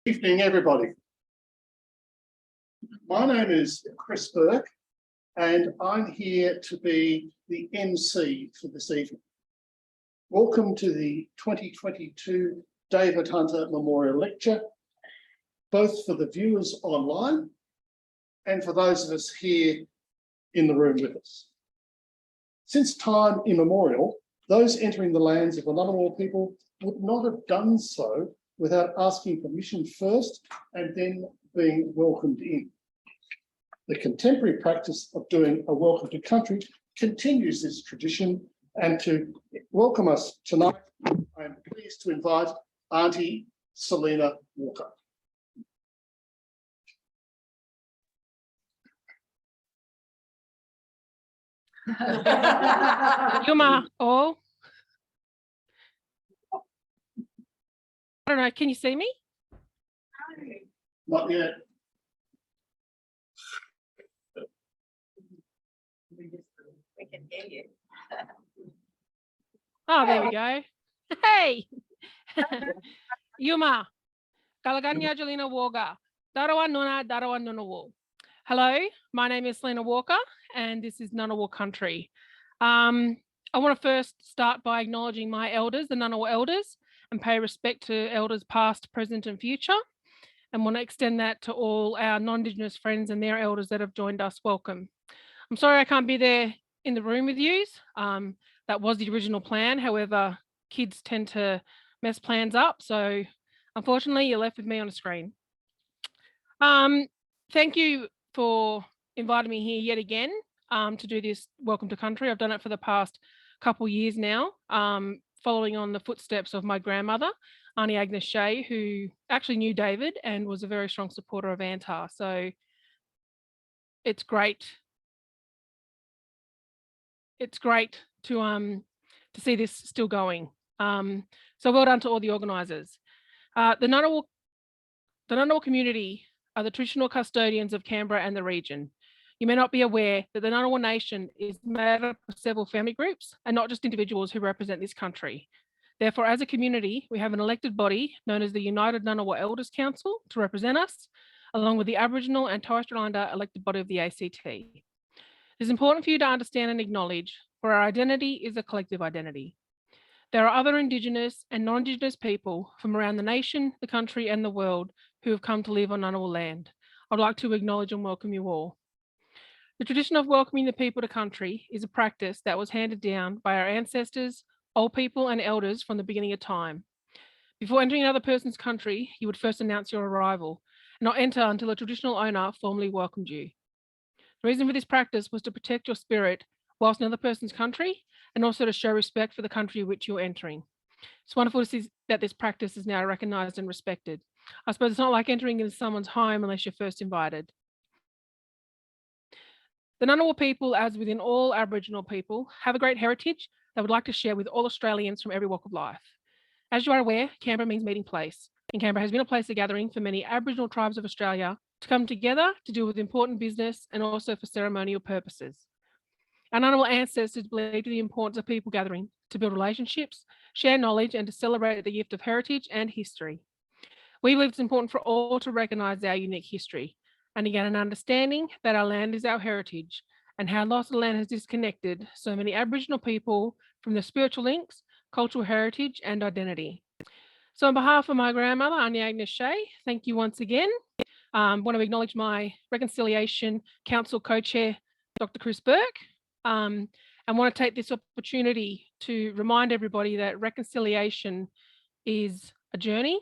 Evening, everybody. My name is Chris Bourke, and I'm here to be the MC for this evening. Welcome to the 2022 David Hunter Memorial Lecture, both for the viewers online and for those of us here in the room with us. Since time immemorial, those entering the lands of the Ngunnawal people would not have done so without asking permission first and then being welcomed in. The contemporary practice of doing a welcome to country continues this tradition, and to welcome us tonight, I'm pleased to invite Auntie Selina Walker. Yuma, oh. I don't know, can you see me? Not yet. We can hear you. Oh, there we go. Hey! Yuma, Kalaganya Jelina Walker, Darawa Nuna, Darawa Nunawo. Hello, my name is Selina Walker, and this is Ngunnawal Country. I want to first start by acknowledging my elders, the Ngunnawal elders, and pay respect to elders past, present, and future. And want to extend that to all our non-Indigenous friends and their elders that have joined us. Welcome. I'm sorry I can't be there in the room with you. That was the original plan. However, kids tend to mess plans up. So unfortunately, you're left with me on a screen. Thank you for inviting me here yet again to do this Welcome to Country. I've done it for the past couple of years now, following on the footsteps of my grandmother, Auntie Agnes Shea, who actually knew David and was a very strong supporter of ANTaR. So it's great. It's great to see this still going. So well done to all the organisers. The Ngunnawal community are the traditional custodians of Canberra and the region. You may not be aware that the Ngunnawal Nation is made up of several family groups and not just individuals who represent this country. Therefore, as a community, we have an elected body known as the United Ngunnawal Elders Council to represent us, along with the Aboriginal and Torres Strait Islander elected body of the ACT. It's important for you to understand and acknowledge, for our identity is a collective identity. There are other Indigenous and non-Indigenous people from around the nation, the country, and the world who have come to live on Ngunnawal land. I'd like to acknowledge and welcome you all. The tradition of welcoming the people to country is a practice that was handed down by our ancestors, old people, and elders from the beginning of time. Before entering another person's country, you would first announce your arrival and not enter until a traditional owner formally welcomed you. The reason for this practice was to protect your spirit whilst in another person's country, and also to show respect for the country which you're entering. It's wonderful to see that this practice is now recognised and respected. I suppose it's not like entering into someone's home unless you're first invited. The Ngunnawal people, as within all Aboriginal people, have a great heritage they would like to share with all Australians from every walk of life. As you are aware, Canberra means meeting place, and Canberra has been a place of gathering for many Aboriginal tribes of Australia to come together to deal with important business and also for ceremonial purposes. Our Ngunnawal ancestors believed in the importance of people gathering to build relationships, share knowledge, and to celebrate the gift of heritage and history. We believe it's important for all to recognise our unique history and to get an understanding that our land is our heritage and how loss of land has disconnected so many Aboriginal people from their spiritual links, cultural heritage, and identity. So on behalf of my grandmother, Auntie Agnes Shea, thank you once again. I want to acknowledge my Reconciliation Council co-chair, Dr. Chris Bourke. And want to take this opportunity to remind everybody that reconciliation is a journey.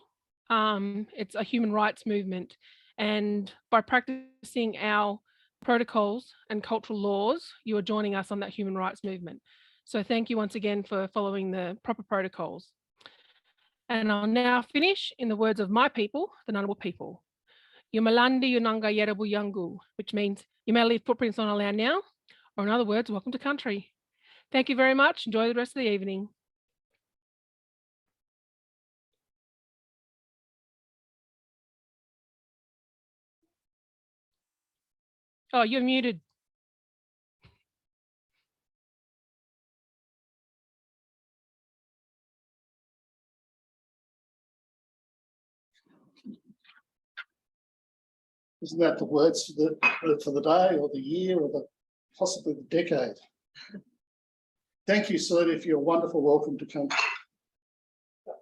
It's a human rights movement. And by practicing our protocols and cultural laws, you are joining us on that human rights movement. So thank you once again for following the proper protocols. And I'll now finish in the words of my people, the Ngunnawal people. Yumalandi Yunanga Yerebu Yangu, which means you may leave footprints on our land now, or in other words, welcome to country. Thank you very much. Enjoy the rest of the evening. Oh, you're muted. Isn't that the words for the day or the year or possibly the decade? Thank you, Selina, for your wonderful welcome to come.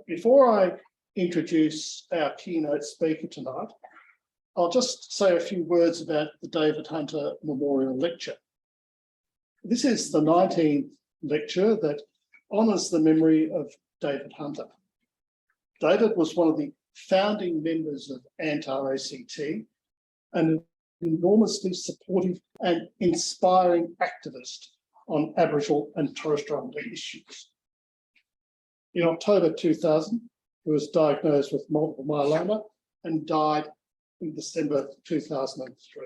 Before I introduce our keynote speaker tonight, I'll just say a few words about the David Hunter Memorial Lecture. This is the 19th lecture that honours the memory of David Hunter. David was one of the founding members of ANTaR ACT and an enormously supportive and inspiring activist on Aboriginal and Torres Strait Islander issues. In October 2000, he was diagnosed with multiple myeloma and died in December 2003.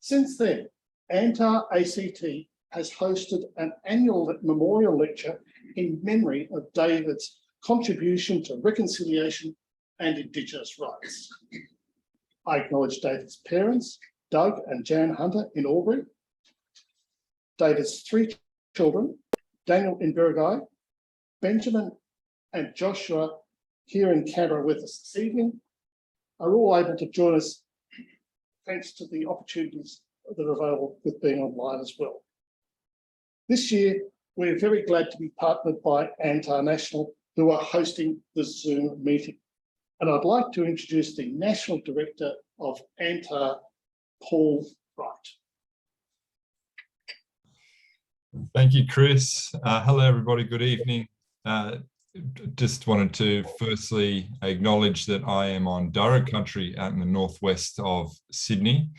Since then, ANTaR ACT has hosted an annual memorial lecture in memory of David's contribution to reconciliation and Indigenous rights. I acknowledge David's parents, Doug and Jan Hunter in Albury, David's 3 children, Daniel in Birregui, Benjamin and Joshua here in Canberra with us this evening, are all able to join us thanks to the opportunities that are available with being online as well. This year, we're very glad to be partnered by ANTaR National, who are hosting the Zoom meeting. And I'd like to introduce the National Director of ANTaR, Paul Wright. Thank you, Chris. Hello, everybody. Good evening. Just wanted to firstly acknowledge that I am on Darug country out in the northwest of Sydney.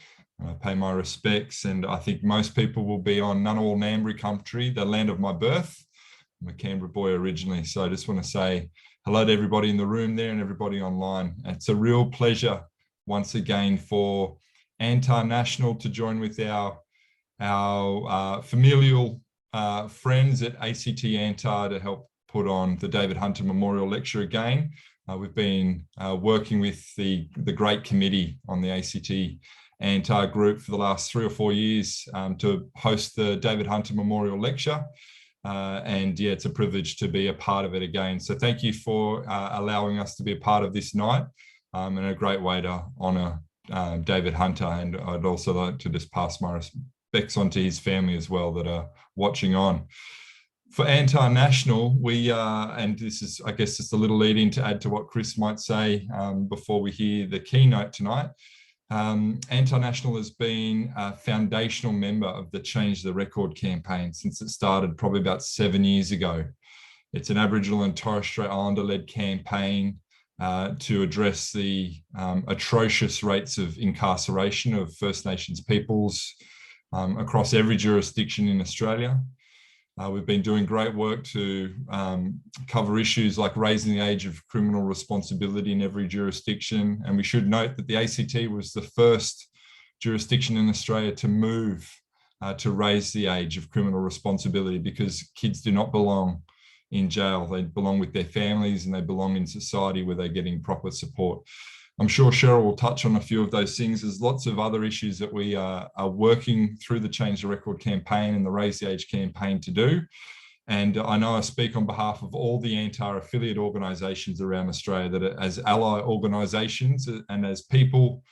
I pay my respects, and I think most people will be on Ngunnawal Ngambri country, the land of my birth. I'm a Canberra boy originally, so I just want to say hello to everybody in the room there and everybody online. It's a real pleasure once again for ANTaR National to join with our familial friends at ACT ANTaR to help put on the David Hunter Memorial Lecture again. We've been working with the great committee on the ACT ANTaR group for the last 3 or 4 years to host the David Hunter Memorial Lecture. And yeah, it's a privilege to be a part of it again. So thank you for allowing us to be a part of this night, and a great way to honour David Hunter. And I'd also like to just pass my respects on to his family as well that are watching on. For ANTaR National, we and this is, I guess, just a little lead in to add to what Chris might say before we hear the keynote tonight. ANTaR National has been a foundational member of the Change the Record campaign since it started probably about 7 years ago. It's an Aboriginal and Torres Strait Islander led campaign to address the atrocious rates of incarceration of First Nations peoples across every jurisdiction in Australia. We've been doing great work to cover issues like raising the age of criminal responsibility in every jurisdiction. And we should note that the ACT was the first jurisdiction in Australia to move to raise the age of criminal responsibility, because kids do not belong in jail. They belong with their families and they belong in society where they're getting proper support. I'm sure Cheryl will touch on a few of those things. There's lots of other issues that we are working through the Change the Record campaign and the Raise the Age campaign to do. And I know I speak on behalf of all the ANTaR affiliate organisations around Australia that are, as ally organisations and as people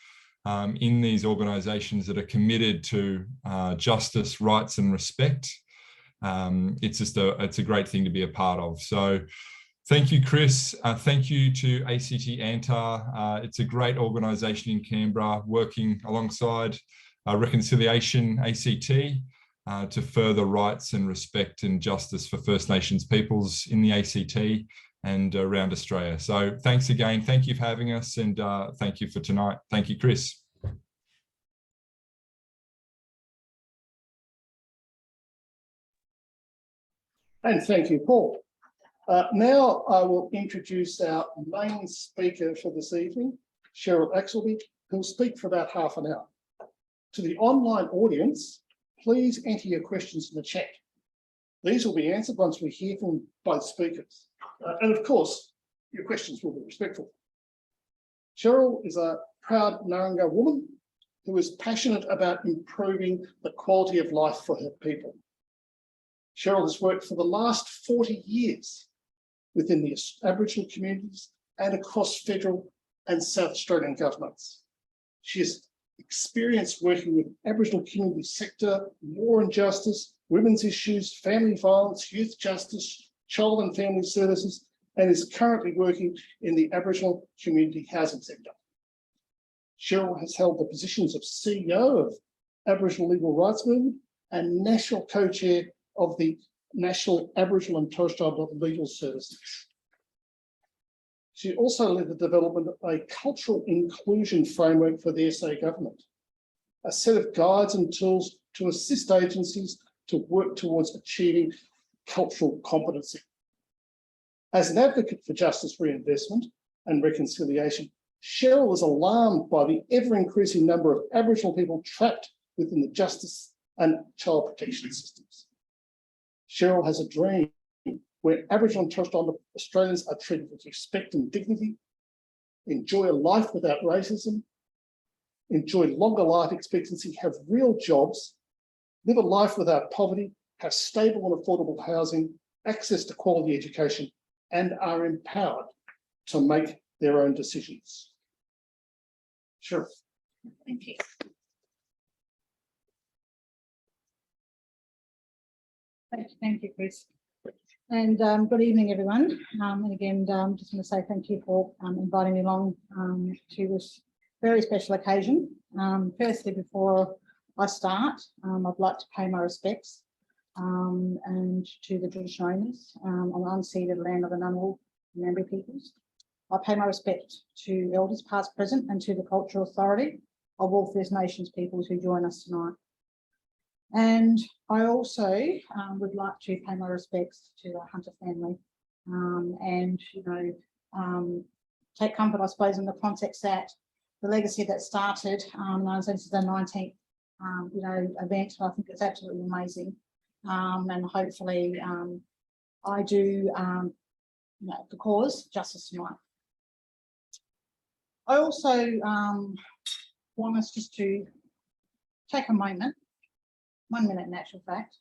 in these organisations that are committed to justice, rights and respect. It's a great thing to be a part of. So thank you, Chris. Thank you to ACT ANTaR. It's a great organisation in Canberra working alongside Reconciliation ACT to further rights and respect and justice for First Nations peoples in the ACT and around Australia. So thanks again. Thank you for having us, and thank you for tonight. Thank you, Chris. And thank you, Paul. Now I will introduce our main speaker for this evening, Cheryl Axleby, who will speak for about half an hour. To the online audience, please enter your questions in the chat. These will be answered once we hear from both speakers. And of course, your questions will be respectful. Cheryl is a proud Narungga woman who is passionate about improving the quality of life for her people. Cheryl has worked for the last 40 years within the Aboriginal communities and across federal and South Australian governments. She has experience working with Aboriginal community sector, law and justice, women's issues, family violence, youth justice, child and family services, and is currently working in the Aboriginal community housing sector. Cheryl has held the positions of CEO of Aboriginal Legal Rights Movement and National Co-Chair of the National Aboriginal and Torres Strait Islander Legal Services. She also led the development of a cultural inclusion framework for the SA government, a set of guides and tools to assist agencies to work towards achieving cultural competency. As an advocate for justice reinvestment and reconciliation, Cheryl is alarmed by the ever-increasing number of Aboriginal people trapped within the justice and child protection systems. Cheryl has a dream where Aboriginal and Torres Strait Islander Australians are treated with respect and dignity, enjoy a life without racism, enjoy longer life expectancy, have real jobs, live a life without poverty, have stable and affordable housing, access to quality education, and are empowered to make their own decisions. Sure. Thank you. Thank you, Chris. And good evening, everyone. And again, just want to say thank you for inviting me along to this very special occasion. Firstly, before I start, I'd like to pay my respects and to the traditional owners on the unceded land of the Ngunnawal and Ngambri peoples. I pay my respect to elders past, present, and to the Cultural Authority of all First Nations peoples who join us tonight. And I also would like to pay my respects to the Hunter family and, you know, take comfort, I suppose, in the context that the legacy that started since the 19th, you know, event. I think it's absolutely amazing. And hopefully I do, you know, the cause justice tonight. I also want us just to take a moment, 1 minute in actual fact,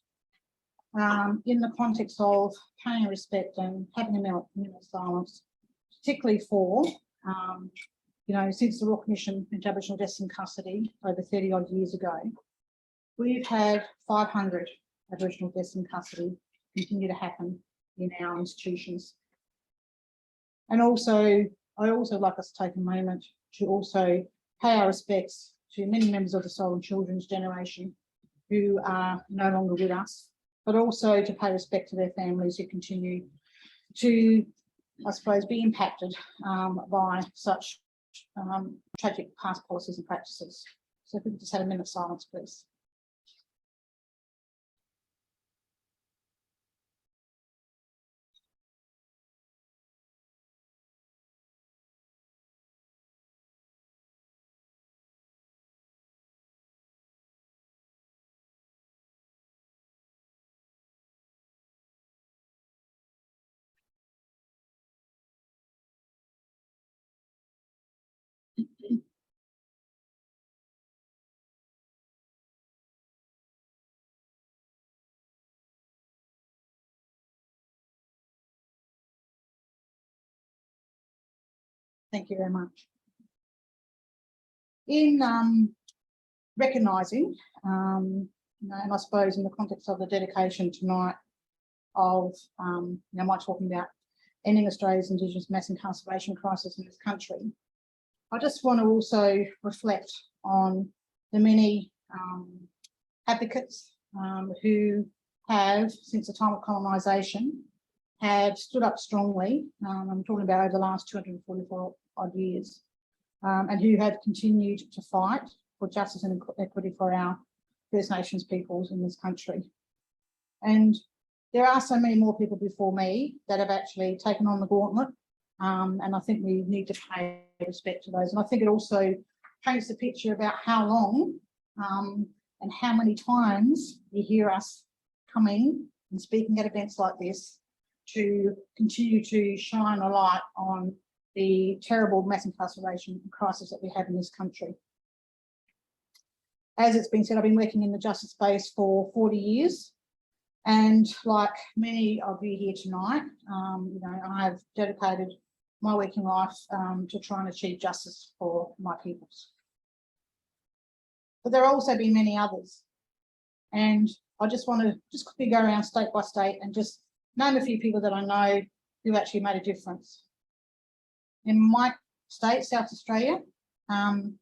in the context of paying respect and having a minute of silence, particularly for, you know, since the Royal Commission into Aboriginal Deaths in Custody over 30 odd years ago, we've had 500 Aboriginal deaths in custody continue to happen in our institutions. And also, I also like us to take a moment to also pay our respects to many members of the Soul and Children's generation who are no longer with us, but also to pay respect to their families who continue to, I suppose, be impacted by such tragic past policies and practices. So if we could just have a minute of silence, please. Thank you very much. In recognising, you know, and I suppose in the context of the dedication tonight of, you know, my talking about ending Australia's Indigenous mass incarceration crisis in this country, I just want to also reflect on the many advocates who have, since the time of colonisation, have stood up strongly. I'm talking about over the last 244 odd years, and who have continued to fight for justice and equity for our First Nations peoples in this country. And there are so many more people before me that have actually taken on the gauntlet, and I think we need to pay respect to those. And I think it also paints the picture about how long and how many times you hear us coming and speaking at events like this to continue to shine a light on the terrible mass incarceration crisis that we have in this country. As it's been said, I've been working in the justice space for 40 years. And like many of you here tonight, you know, I've dedicated my working life to try and achieve justice for my peoples. but there have also been many others. And I just want to just quickly go around state by state and just name a few people that I know who actually made a difference. In my state, South Australia, and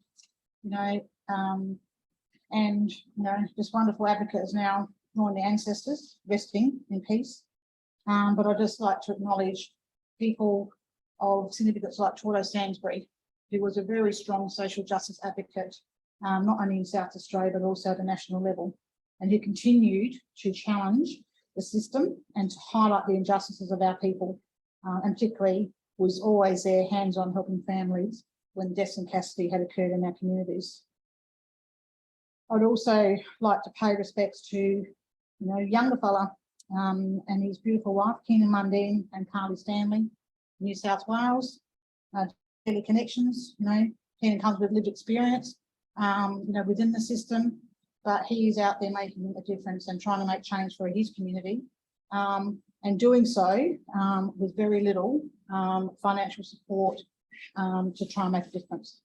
just wonderful advocates now join their ancestors, resting in peace. But I'd just like to acknowledge people of significance like Torres, who was a very strong social justice advocate, not only in South Australia, but also at the national level, and who continued to challenge the system and to highlight the injustices of our people, and particularly was always there, hands-on, helping families when deaths in custody had occurred in our communities. I'd also like to pay respects to, younger fella and his beautiful wife, Keenan Mundine and Carly Stanley, New South Wales, daily connections. Keenan comes with lived experience, within the system, but he is out there making a difference and trying to make change for his community, and doing so with very little financial support to try and make a difference.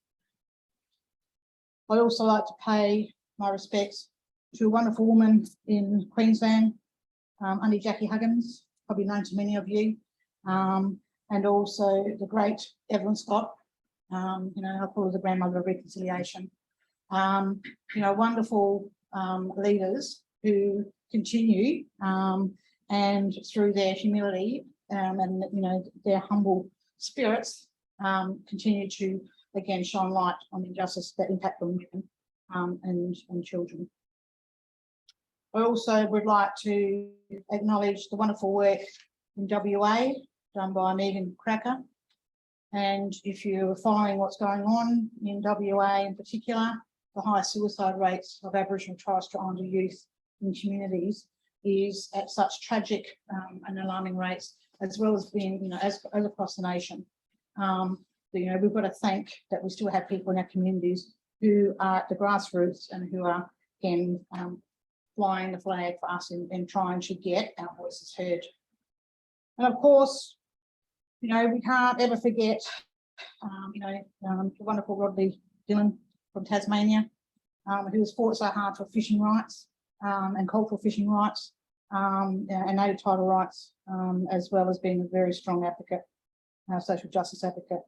I'd also like to pay my respects to a wonderful woman in Queensland, Auntie Jackie Huggins, probably known to many of you, and also the great Evelyn Scott. I call her the grandmother of reconciliation. Wonderful leaders who continue and through their humility and their humble spirits continue to again shine light on injustice that impact on women and children. I also would like to acknowledge the wonderful work in WA done by Megan Cracker. And if you're following what's going on in WA in particular, the high suicide rates of Aboriginal and Torres Strait Islander youth in communities is at such tragic and alarming rates, as well as being, as across the nation. We've got to thank that we still have people in our communities who are at the grassroots and who are, again, flying the flag for us and trying to get our voices heard. And of course, we can't ever forget, the wonderful Rodney Dillon from Tasmania, who has fought so hard for fishing rights and cultural fishing rights and native title rights, as well as being a very strong advocate, social justice advocate.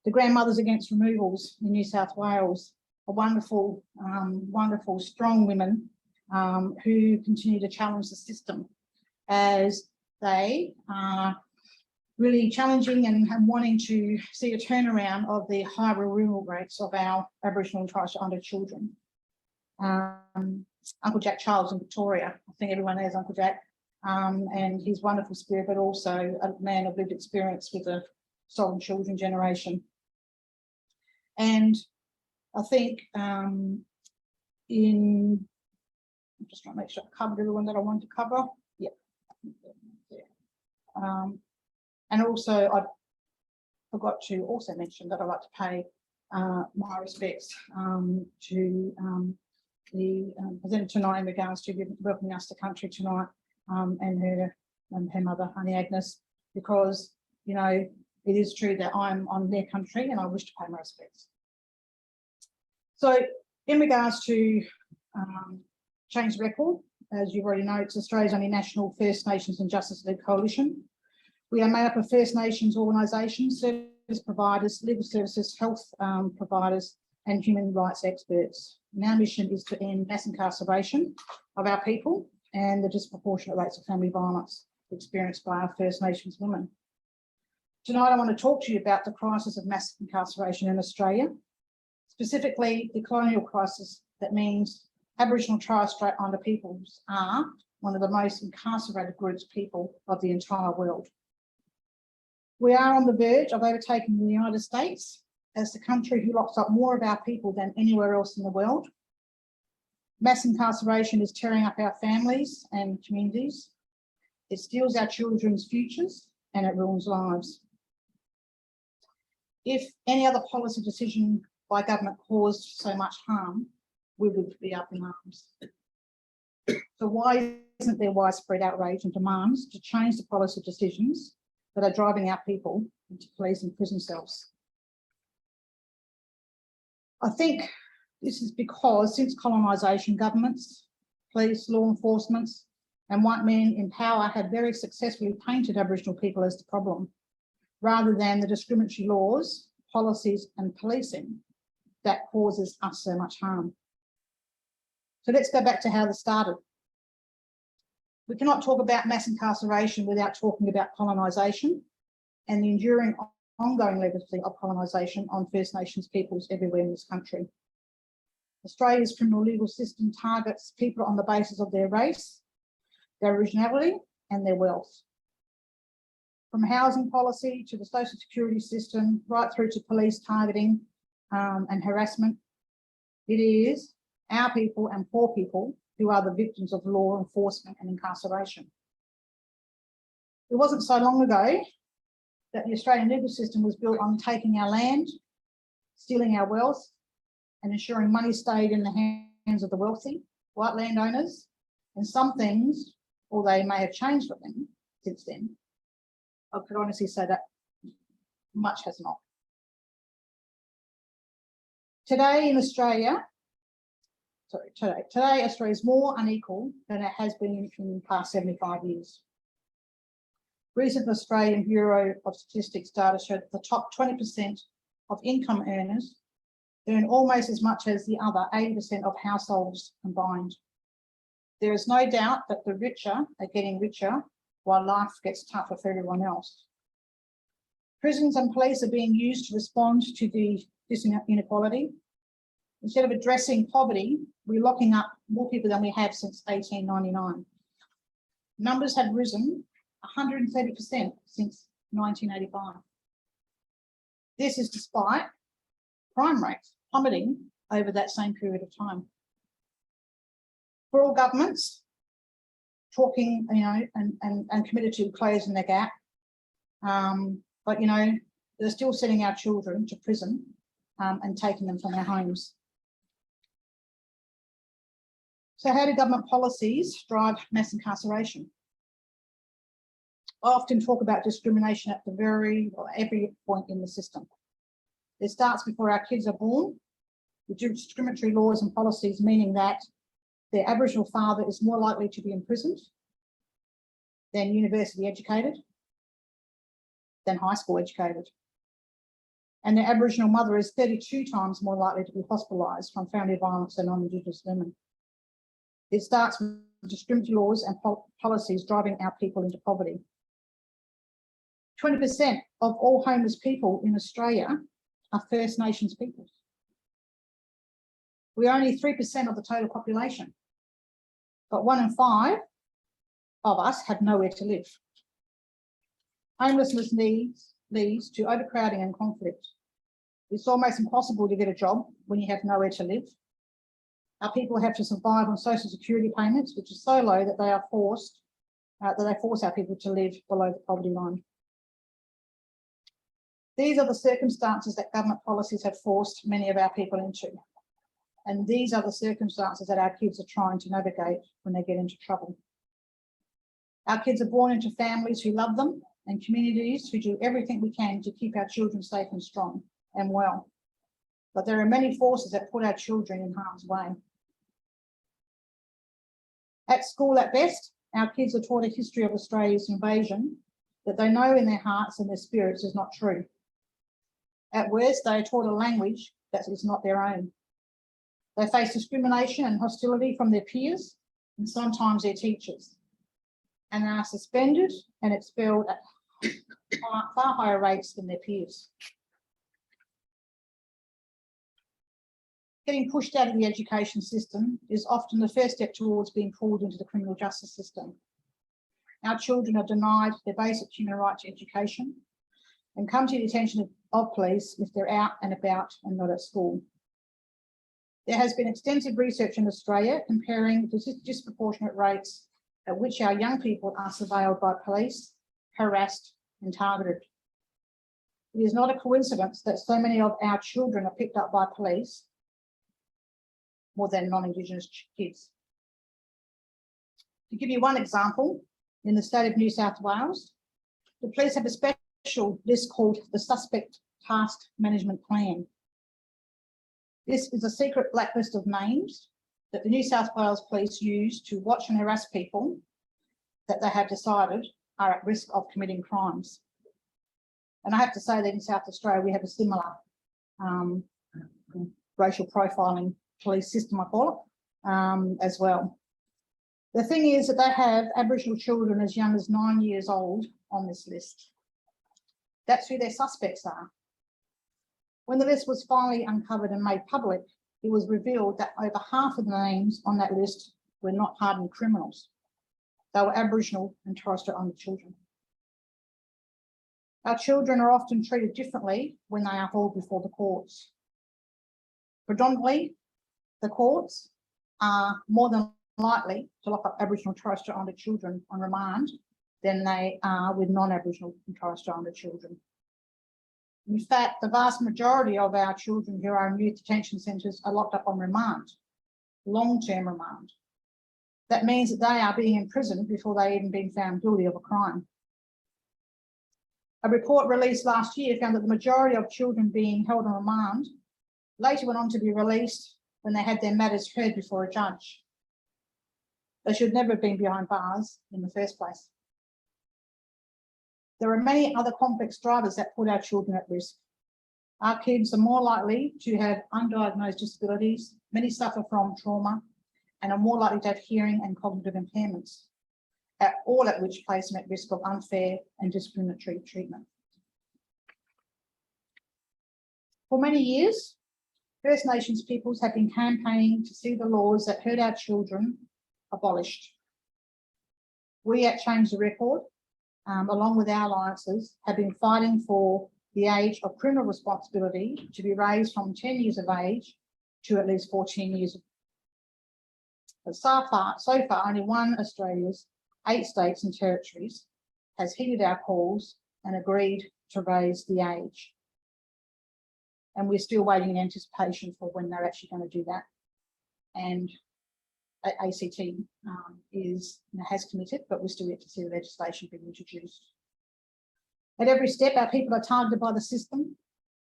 The Grandmothers Against Removals in New South Wales are wonderful, strong women who continue to challenge the system as they are really challenging and wanting to see a turnaround of the high removal rates of our Aboriginal and Torres Strait Islander children. Uncle Jack Charles in Victoria, I think everyone knows Uncle Jack, and his wonderful spirit, but also a man of lived experience with the stolen children generation. And I think I'm just trying to make sure I covered everyone that I wanted to cover. Yeah. And also, I forgot to also mention that I'd like to pay my respects to the presenter tonight in regards to welcoming us to country tonight, and her mother, Auntie Agnes, because it is true that I'm on their country and I wish to pay my respects. So, in regards to Change the Record, as you've already know, it's Australia's only national First Nations and Justice-led coalition. We are made up of First Nations organisations, service providers, legal services, health providers, and human rights experts. And our mission is to end mass incarceration of our people and the disproportionate rates of family violence experienced by our First Nations women. Tonight, I want to talk to you about the crisis of mass incarceration in Australia, specifically the colonial crisis that means Aboriginal and Torres Strait Islander peoples are one of the most incarcerated groups of people of the entire world. We are on the verge of overtaking the United States as the country who locks up more of our people than anywhere else in the world. Mass incarceration is tearing up our families and communities. It steals our children's futures and it ruins lives. If any other policy decision by government caused so much harm, we would be up in arms. So why isn't there widespread outrage and demands to change the policy decisions that are driving our people into police and prison cells? I think This is because since colonisation, governments, police, law enforcement and white men in power have very successfully painted Aboriginal people as the problem, rather than the discriminatory laws, policies and policing that causes us so much harm. So let's go back to how this started. We cannot talk about mass incarceration without talking about colonisation and the enduring ongoing legacy of colonisation on First Nations peoples everywhere in this country. Australia's criminal legal system targets people on the basis of their race, their originality and their wealth. From housing policy to the social security system, right through to police targeting and harassment, it is our people and poor people who are the victims of law enforcement and incarceration. It wasn't so long ago that the Australian legal system was built on taking our land, stealing our wealth, and ensuring money stayed in the hands of the wealthy, white landowners, and some things, although they may have changed for them since then, I could honestly say that much has not. Today in Australia, today Australia is more unequal than it has been in the past 75 years. Recent Australian Bureau of Statistics data showed that the top 20% of income earners earn almost as much as the other 80% of households combined. There is no doubt that the richer are getting richer while life gets tougher for everyone else. Prisons and police are being used to respond to this inequality. Instead of addressing poverty, we're locking up more people than we have since 1899. Numbers have risen 130% since 1985. This is despite crime rates plummeting over that same period of time. For all governments talking, and committed to closing the gap, but they're still sending our children to prison and taking them from their homes. So how do government policies drive mass incarceration? I often talk about discrimination at every point in the system. It starts before our kids are born, with discriminatory laws and policies meaning that their Aboriginal father is more likely to be imprisoned than university educated, than high school educated. And their Aboriginal mother is 32 times more likely to be hospitalised from family violence than non-Indigenous women. It starts with discriminatory laws and policies driving our people into poverty. 20% of all homeless people in Australia are First Nations peoples. We're only 3% of the total population, but 1 in 5 of us have nowhere to live. Homelessness leads to overcrowding and conflict. It's almost impossible to get a job when you have nowhere to live. Our people have to survive on social security payments, which is so low that they force our people to live below the poverty line. These are the circumstances that government policies have forced many of our people into. And these are the circumstances that our kids are trying to navigate when they get into trouble. Our kids are born into families who love them and communities who do everything we can to keep our children safe and strong and well. But there are many forces that put our children in harm's way. At school, at best, our kids are taught a history of Australia's invasion that they know in their hearts and their spirits is not true. At worst, they are taught a language that is not their own. They face discrimination and hostility from their peers and sometimes their teachers, and are suspended and expelled at far higher rates than their peers. Getting pushed out of the education system is often the first step towards being pulled into the criminal justice system. Our children are denied their basic human right to education and come to the attention of police if they're out and about and not at school. There has been extensive research in Australia comparing the disproportionate rates at which our young people are surveilled by police, harassed and targeted. It is not a coincidence that so many of our children are picked up by police more than non-Indigenous kids. To give you one example, in the state of New South Wales, the police have a special list called the Suspect Task Management Plan. This is a secret blacklist of names that the New South Wales Police use to watch and harass people that they have decided are at risk of committing crimes. And I have to say that in South Australia, we have a similar racial profiling police system, I call it, as well. The thing is that they have Aboriginal children as young as 9 years old on this list. That's who their suspects are. When the list was finally uncovered and made public, it was revealed that over half of the names on that list were not hardened criminals. They were Aboriginal and Torres Strait Islander children. Our children are often treated differently when they are hauled before the courts. Predominantly, the courts are more than likely to lock up Aboriginal and Torres Strait Islander children on remand than they are with non-Aboriginal and Torres Strait Islander children. In fact, the vast majority of our children who are in youth detention centres are locked up on remand, long-term remand. That means that they are being imprisoned before they've even been found guilty of a crime. A report released last year found that the majority of children being held on remand later went on to be released when they had their matters heard before a judge. They should never have been behind bars in the first place. There are many other complex drivers that put our children at risk. Our kids are more likely to have undiagnosed disabilities, many suffer from trauma, and are more likely to have hearing and cognitive impairments, all at which place them at risk of unfair and discriminatory treatment. For many years, First Nations peoples have been campaigning to see the laws that hurt our children abolished. We at Change the Record, along with our alliances, have been fighting for the age of criminal responsibility to be raised from 10 years of age to at least 14 years. But so far, only one Australia's 8 states and territories has heeded our calls and agreed to raise the age. And we're still waiting in anticipation for when they're actually going to do that. And ACT has committed, but we're still yet to see the legislation being introduced. At every step, our people are targeted by the system.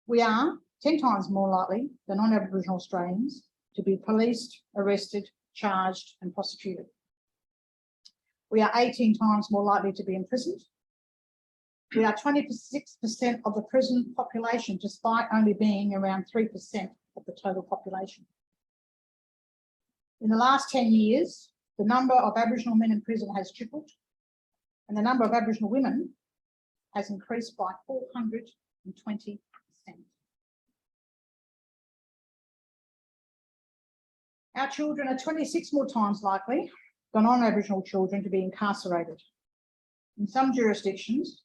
We are 10 times more likely than non-Aboriginal Australians to be policed, arrested, charged and prosecuted. We are 18 times more likely to be imprisoned. We are 26% of the prison population, despite only being around 3% of the total population. In the last 10 years, the number of Aboriginal men in prison has tripled, and the number of Aboriginal women has increased by 420%. Our children are 26 more times likely than non-Aboriginal children to be incarcerated. In some jurisdictions,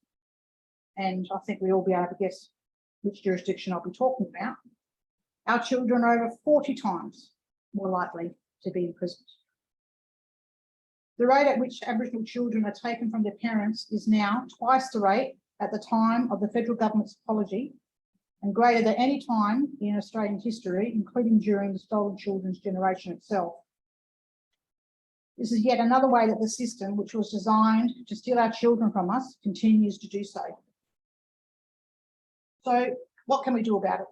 and I think we'll all be able to guess which jurisdiction I'll be talking about, our children are over 40 times more likely to be imprisoned. The rate at which Aboriginal children are taken from their parents is now twice the rate at the time of the federal government's apology and greater than any time in Australian history, including during the stolen children's generation itself. This is yet another way that the system, which was designed to steal our children from us, continues to do so. So what can we do about it?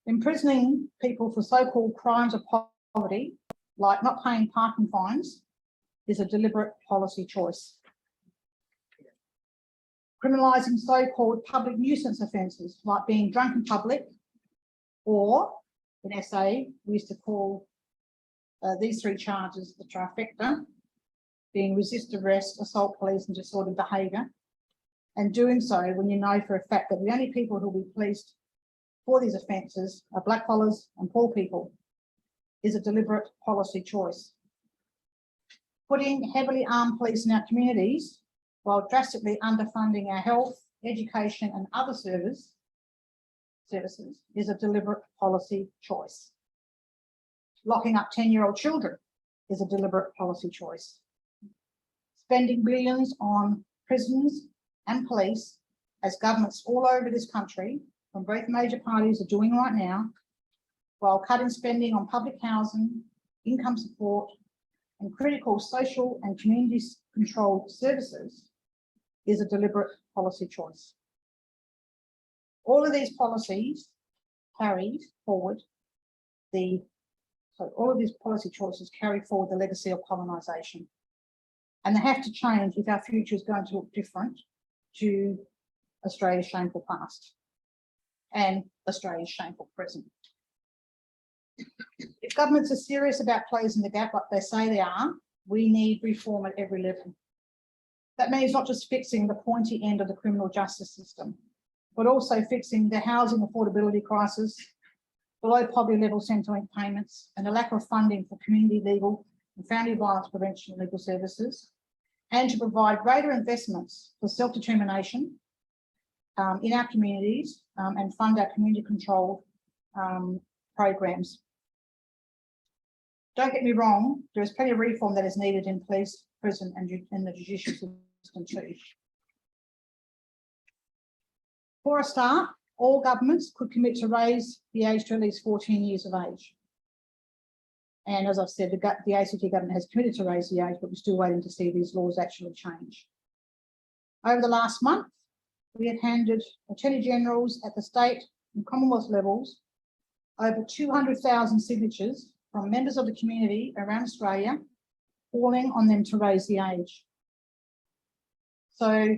Imprisoning people for so-called crimes of poverty, like not paying parking fines, is a deliberate policy choice. Criminalising so-called public nuisance offences, like being drunk in public, or in SA, we used to call these 3 charges the trifecta, being resist arrest, assault police and disordered behaviour, and doing so when you know for a fact that the only people who will be policed for these offences are blackfellas and poor people, is a deliberate policy choice. Putting heavily armed police in our communities while drastically underfunding our health, education and other services is a deliberate policy choice. Locking up 10-year-old children is a deliberate policy choice. Spending billions on prisons and police, as governments all over this country from both major parties are doing right now, while cutting spending on public housing, income support and critical social and community controlled services, is a deliberate policy choice. All of these policies carried forward all of these policy choices carry forward the legacy of colonisation. And they have to change if our future is going to look different to Australia's shameful past and Australia's shameful present. If governments are serious about closing the gap like they say they are, we need reform at every level. That means not just fixing the pointy end of the criminal justice system, but also fixing the housing affordability crisis, below poverty level Centrelink payments, and the lack of funding for community legal and family violence prevention and legal services, and to provide greater investments for self-determination in our communities and fund our community-controlled programs. Don't get me wrong, there is plenty of reform that is needed in police, prison and the judicial system too. For a start, all governments could commit to raise the age to at least 14 years of age. And as I've said, the ACT government has committed to raise the age, but we're still waiting to see these laws actually change. Over the last month, we have handed Attorney Generals at the state and Commonwealth levels over 200,000 signatures from members of the community around Australia, calling on them to raise the age. So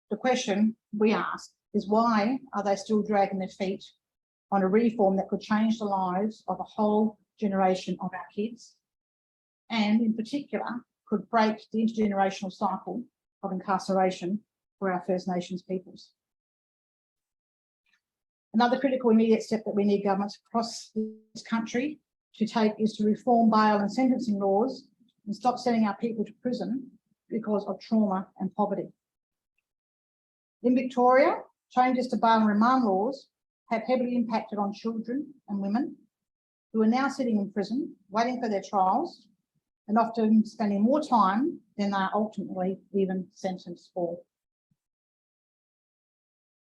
the question we ask is, why are they still dragging their feet on a reform that could change the lives of a whole generation of our kids, and in particular could break the intergenerational cycle of incarceration for our First Nations peoples? Another critical immediate step that we need governments across this country to take is to reform bail and sentencing laws and stop sending our people to prison because of trauma and poverty. In Victoria, changes to bail and remand laws have heavily impacted on children and women who are now sitting in prison, waiting for their trials, and often spending more time than they are ultimately even sentenced for.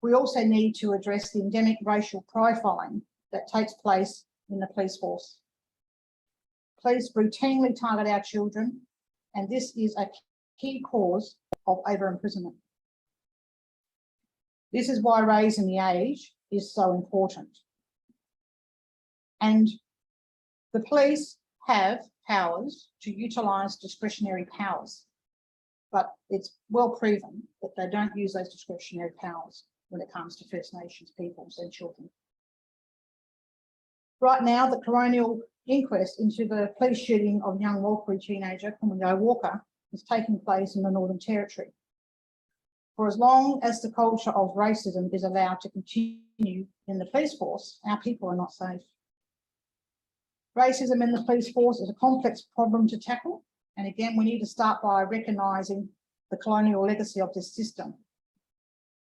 We also need to address the endemic racial profiling that takes place in the police force. Police routinely target our children, and this is a key cause of over-imprisonment. This is why raising the age is so important. And the police have powers to utilise discretionary powers, but it's well proven that they don't use those discretionary powers when it comes to First Nations peoples and children. Right now, the coronial inquest into the police shooting of young Walkery teenager, Kumango Walker, is taking place in the Northern Territory. For as long as the culture of racism is allowed to continue in the police force, our people are not safe. Racism in the police force is a complex problem to tackle, and again, we need to start by recognising the colonial legacy of this system.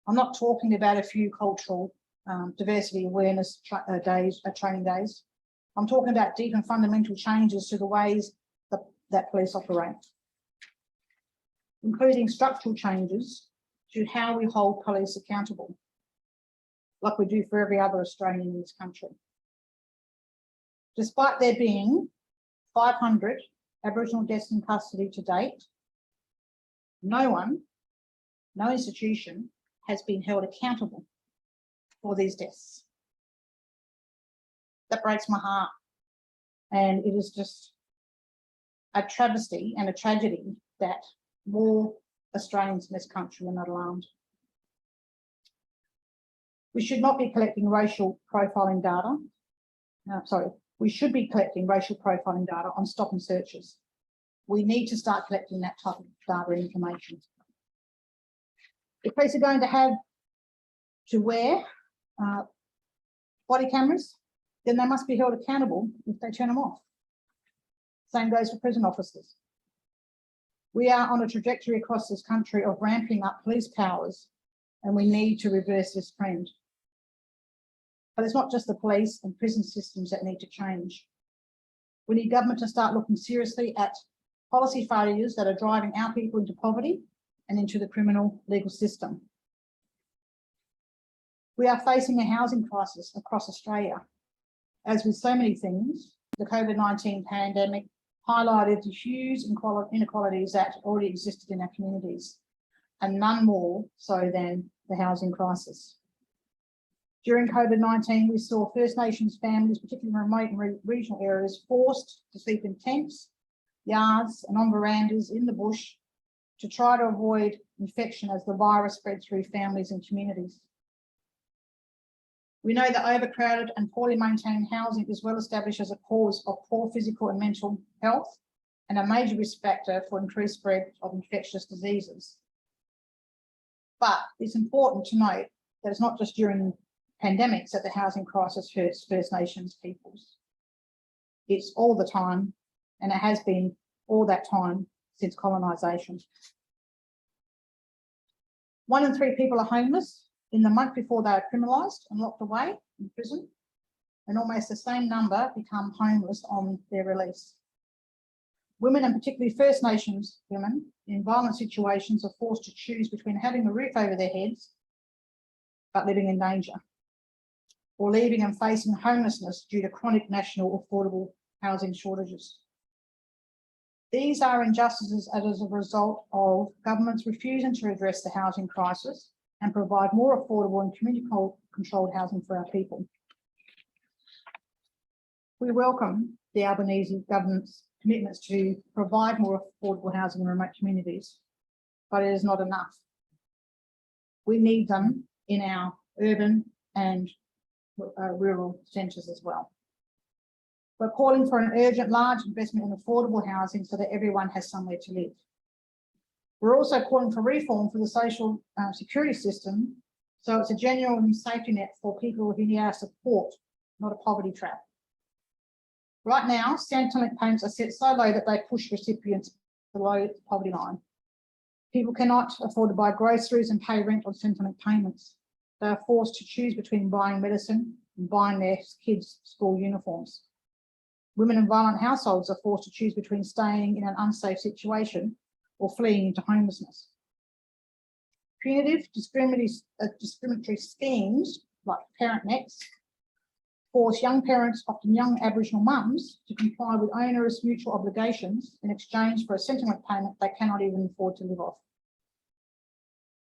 I'm not talking about a few cultural diversity awareness training days. I'm talking about deep and fundamental changes to the ways that police operate, including structural changes to how we hold police accountable, like we do for every other Australian in this country. Despite there being 500 Aboriginal deaths in custody to date, no institution has been held accountable for these deaths. That breaks my heart. And it is just a travesty and a tragedy that more Australians in this country are not alarmed. We should not be collecting racial profiling data. We should be collecting racial profiling data on stop and searches. We need to start collecting that type of data and information. If police are going to have to wear body cameras, then they must be held accountable if they turn them off. Same goes for prison officers. We are on a trajectory across this country of ramping up police powers, and we need to reverse this trend. But it's not just the police and prison systems that need to change. We need government to start looking seriously at policy failures that are driving our people into poverty and into the criminal legal system. We are facing a housing crisis across Australia. As with so many things, the COVID-19 pandemic highlighted the huge inequalities that already existed in our communities, and none more so than the housing crisis. During COVID-19, we saw First Nations families, particularly in remote and regional areas, forced to sleep in tents, yards and on verandas in the bush to try to avoid infection as the virus spread through families and communities. We know that overcrowded and poorly maintained housing is well established as a cause of poor physical and mental health and a major risk factor for increased spread of infectious diseases. But it's important to note that it's not just during pandemics that the housing crisis hurts First Nations peoples. It's all the time, and it has been all that time since colonisation. 1 in 3 people are homeless in the month before they are criminalised and locked away in prison, and almost the same number become homeless on their release. Women, and particularly First Nations women, in violent situations are forced to choose between having a roof over their heads but living in danger, or leaving and facing homelessness due to chronic national affordable housing shortages. These are injustices as a result of governments refusing to address the housing crisis and provide more affordable and community-controlled housing for our people. We welcome the Albanese government's commitments to provide more affordable housing in remote communities, but it is not enough. We need them in our urban and rural centres as well. We're calling for an urgent large investment in affordable housing so that everyone has somewhere to live. We're also calling for reform for the social security system so it's a genuine safety net for people who need our support, not a poverty trap. Right now, Centrelink payments are set so low that they push recipients below the poverty line. People cannot afford to buy groceries and pay rent on Centrelink payments. They are forced to choose between buying medicine and buying their kids' school uniforms. Women in violent households are forced to choose between staying in an unsafe situation or fleeing into homelessness. Punitive discriminatory schemes like Parent Next force young parents, often young Aboriginal mums, to comply with onerous mutual obligations in exchange for a Centrelink payment they cannot even afford to live off.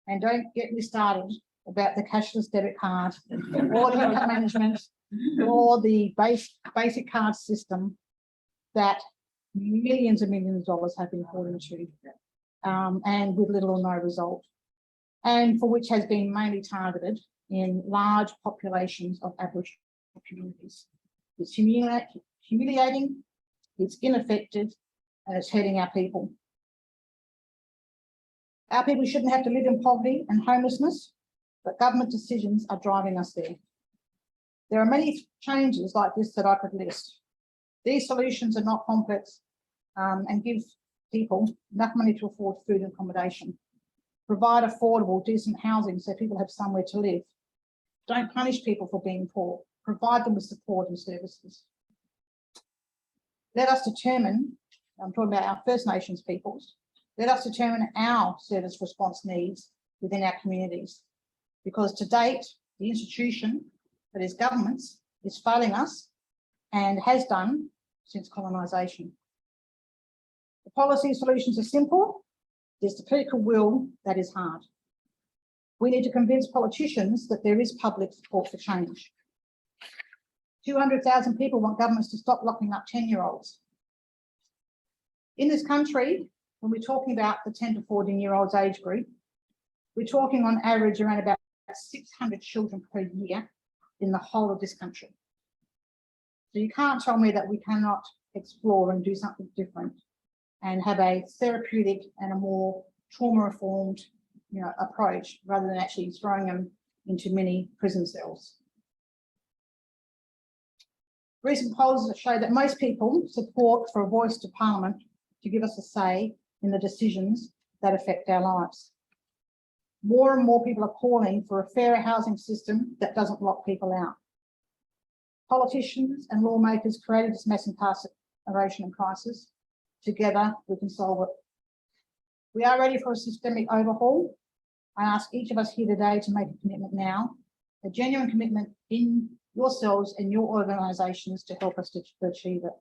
And don't get me started about the cashless debit card or the management or the basic card system that millions and millions of dollars have been poured into, and with little or no result, and for which has been mainly targeted in large populations of Aboriginal communities. It's humiliating, it's ineffective, and it's hurting our people. Our people shouldn't have to live in poverty and homelessness, but government decisions are driving us there. There are many changes like this that I could list. These solutions are not complex and give people enough money to afford food and accommodation. Provide affordable, decent housing so people have somewhere to live. Don't punish people for being poor. Provide them with support and services. Let us determine, I'm talking about our First Nations peoples, let us determine our service response needs within our communities. Because to date, the institution that is governments is failing us and has done since colonisation. The policy solutions are simple. There's the political will that is hard. We need to convince politicians that there is public support for change. 200,000 people want governments to stop locking up 10-year-olds. In this country, when we're talking about the 10 to 14-year-olds age group, we're talking on average around about 600 children per year in the whole of this country. So you can't tell me that we cannot explore and do something different and have a therapeutic and a more trauma-informed, approach rather than actually throwing them into many prison cells. Recent polls show that most people support for a voice to Parliament to give us a say in the decisions that affect our lives. More and more people are calling for a fairer housing system that doesn't lock people out. Politicians and lawmakers created this mass incarceration and crisis. Together, we can solve it. We are ready for a systemic overhaul. I ask each of us here today to make a commitment now, a genuine commitment in yourselves and your organisations to help us to achieve it.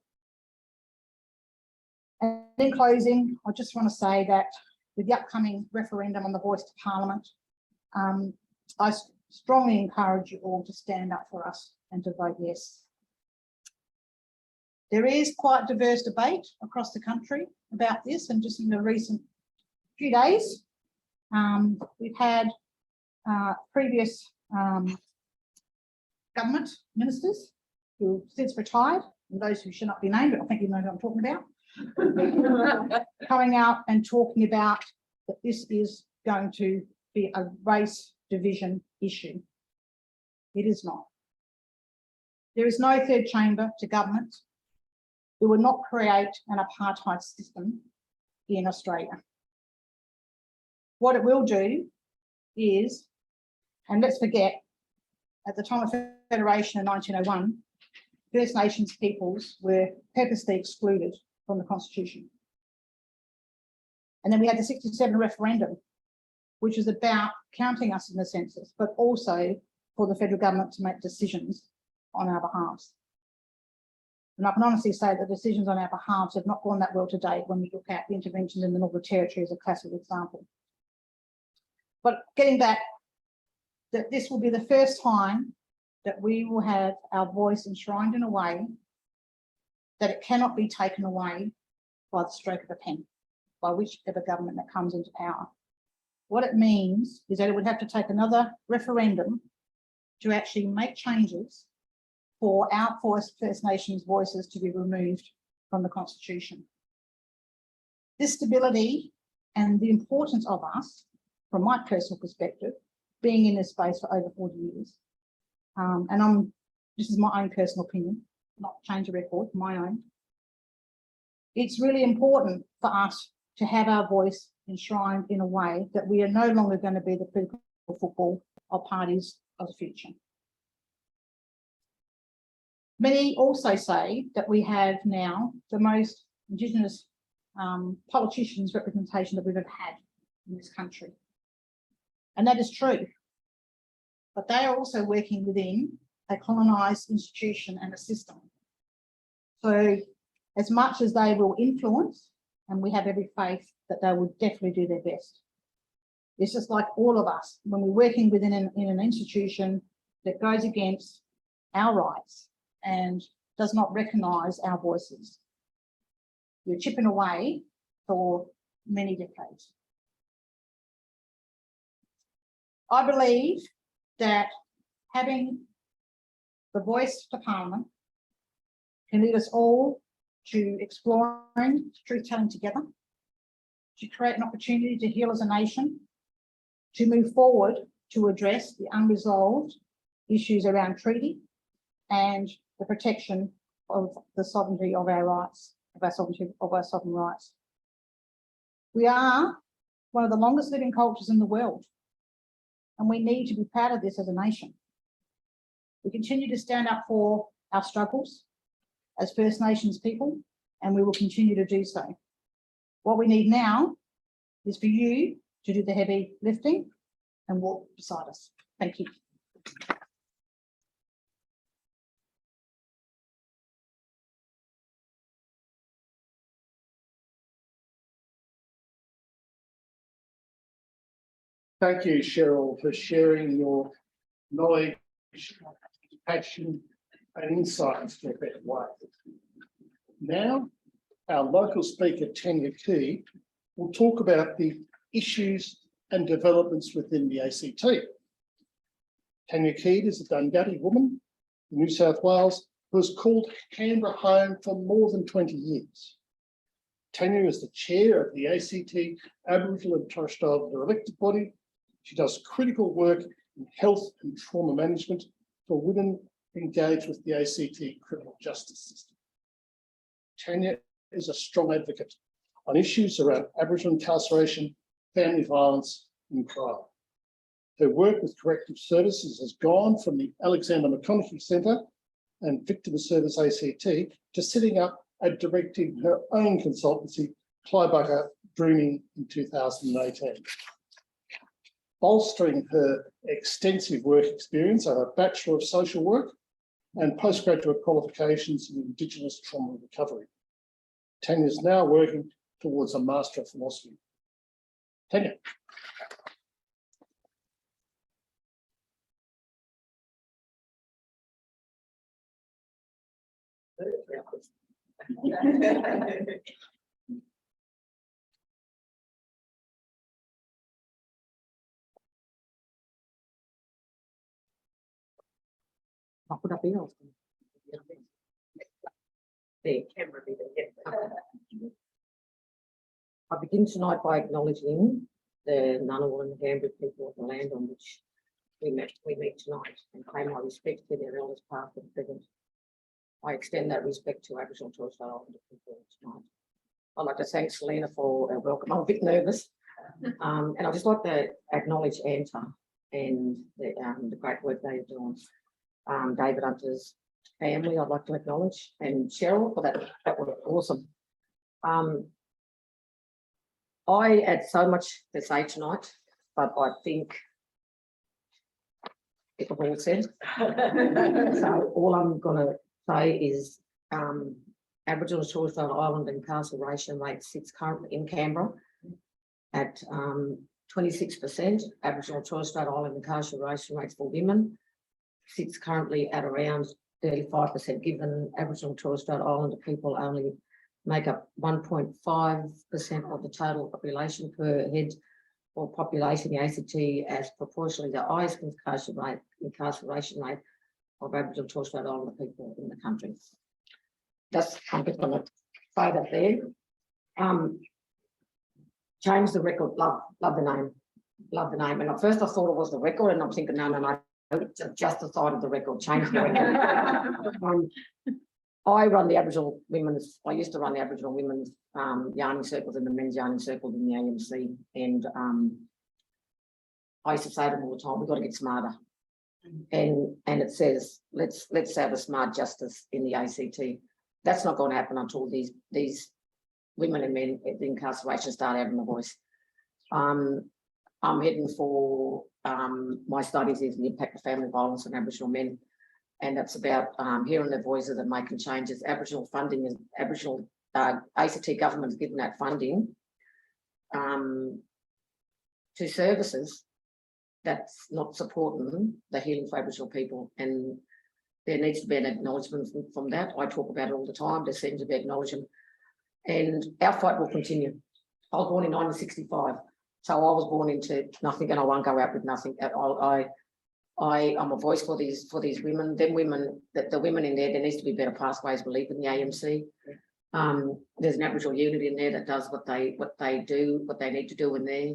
And in closing, I just want to say that with the upcoming referendum on the voice to Parliament, I strongly encourage you all to stand up for us and to vote yes. There is quite diverse debate across the country about this, and just in the recent few days, we've had previous government ministers who have since retired, and those who should not be named, but I think you know who I'm talking about, coming out and talking about that this is going to be a race division issue. It is not. There is no third chamber to government. It will not create an apartheid system in Australia. What it will do is, and let's forget, at the time of Federation in 1901, First Nations peoples were purposely excluded from the Constitution. And then we had the 67 referendum, which was about counting us in the census, but also for the federal government to make decisions on our behalves. And I can honestly say that decisions on our behalves have not gone that well to date when we look at the interventions in the Northern Territory as a classic example. But getting back, that this will be the first time that we will have our voice enshrined in a way that it cannot be taken away by the stroke of a pen, by whichever government that comes into power. What it means is that it would have to take another referendum to actually make changes for our First Nations voices to be removed from the Constitution. This stability and the importance of us, from my personal perspective, being in this space for over 40 years, and this is my own personal opinion, not change a record, my own. It's really important for us to have our voice enshrined in a way that we are no longer going to be the political football of parties of the future. Many also say that we have now the most Indigenous politicians representation that we've ever had in this country. And that is true. But they are also working within a colonised institution and a system. So as much as they will influence, and we have every faith that they will definitely do their best. It's just like all of us, when we're working within an institution that goes against our rights and does not recognise our voices. We're chipping away for many decades. I believe that having the voice to Parliament can lead us all to exploring truth-telling together, to create an opportunity to heal as a nation, to move forward to address the unresolved issues around treaty and the protection of the sovereignty of our rights, of our sovereign rights. We are one of the longest living cultures in the world, and we need to be proud of this as a nation. We continue to stand up for our struggles as First Nations people, and we will continue to do so. What we need now is for you to do the heavy lifting and walk beside us. Thank you. Thank you, Cheryl, for sharing your knowledge, passion, and insights to a better way. Now, our local speaker, Tanya Keed, will talk about the issues and developments within the ACT. Tanya Keed is a Dunghatti woman in New South Wales who has called Canberra home for more than 20 years. Tanya is the chair of the ACT Aboriginal and Torres Strait Islander elected body. She does critical work in health and trauma management for women engaged with the ACT criminal justice system. Tanya is a strong advocate on issues around Aboriginal incarceration, family violence and crime. Her work with corrective services has gone from the Alexander McConaughey Centre and Victim Service ACT to setting up and directing her own consultancy, Clybucker Dreaming, in 2018. Bolstering her extensive work experience are a Bachelor of Social Work and postgraduate qualifications in Indigenous trauma recovery. Tanya is now working towards a Master of Philosophy. Tanya. I'll put up here. There. Camera be there. I begin tonight by acknowledging the Ngunnawal and the Canberra people of the land on which we meet tonight, and pay my respect to their elders past and present. I extend that respect to Aboriginal and Torres Strait Islander people tonight. I'd like to thank Selina for her welcome. I'm a bit nervous. And I'd just like to acknowledge ANTaR and the great work they are doing. David Hunter's family, I'd like to acknowledge, and Cheryl for that. That was awesome. I had so much to say tonight, but I think it was all said. So all I'm going to say is Aboriginal and Torres Strait Islander incarceration rate sits currently in Canberra at 26%. Aboriginal and Torres Strait Islander incarceration rates for women sits currently at around 35%, given Aboriginal and Torres Strait Islander people only make up 1.5% of the total population per head or population in the ACT, as proportionally the highest incarceration rate of Aboriginal and Torres Strait Islander people in the country. That's, I'm just going to say that there. Change the record, love the name. And at first I thought it was the record, and I'm thinking, no, just the side of the record, change the record. I run the Aboriginal women's, I used to run the Aboriginal women's yarning circles and the men's yarning circles in the AMC, and I used to say to them all the time, we've got to get smarter. And it says, let's have a smart justice in the ACT. That's not going to happen until these women and men at the incarceration start having a voice. I'm heading for my studies is the impact of family violence on Aboriginal men. And that's about hearing their voices and making changes. Aboriginal funding is Aboriginal ACT government has given that funding to services that's not supporting the healing for Aboriginal people, and there needs to be an acknowledgement from that. I talk about it all the time. There seems to be acknowledgement, and our fight will continue. I was born in 1965, so I was born into nothing, and I won't go out with nothing. I'm a voice for these women. Them women, the women in there needs to be better pathways, believe in the AMC. There's an Aboriginal unit in there that does what they need to do in there.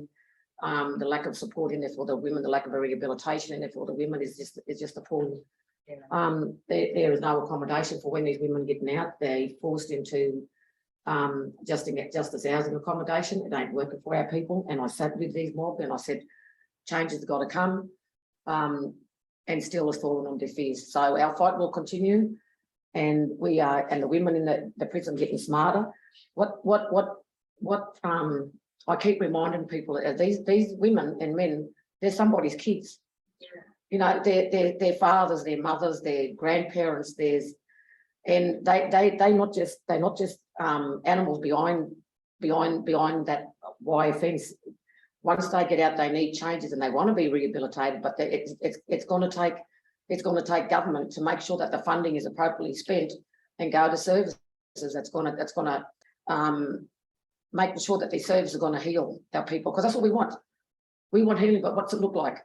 The lack of support in there for the women, the lack of rehabilitation in there for the women is just appalling. There is no accommodation for when these women getting out. They're forced into justice housing accommodation. It ain't working for our people. And I sat with these mob and I said, change has got to come. And still has fallen on deaf ears. So our fight will continue, and we are, and the women in the prison getting smarter. I keep reminding people that these women and men, they're somebody's kids. You know, they're fathers, their mothers, their grandparents. And they're not just animals behind that wire fence. Once they get out, they need changes and they want to be rehabilitated, but it's going to take government to make sure that the funding is appropriately spent and go to services. That's going to make sure that these services are going to heal our people, because that's what we want. We want healing, but what's it look like?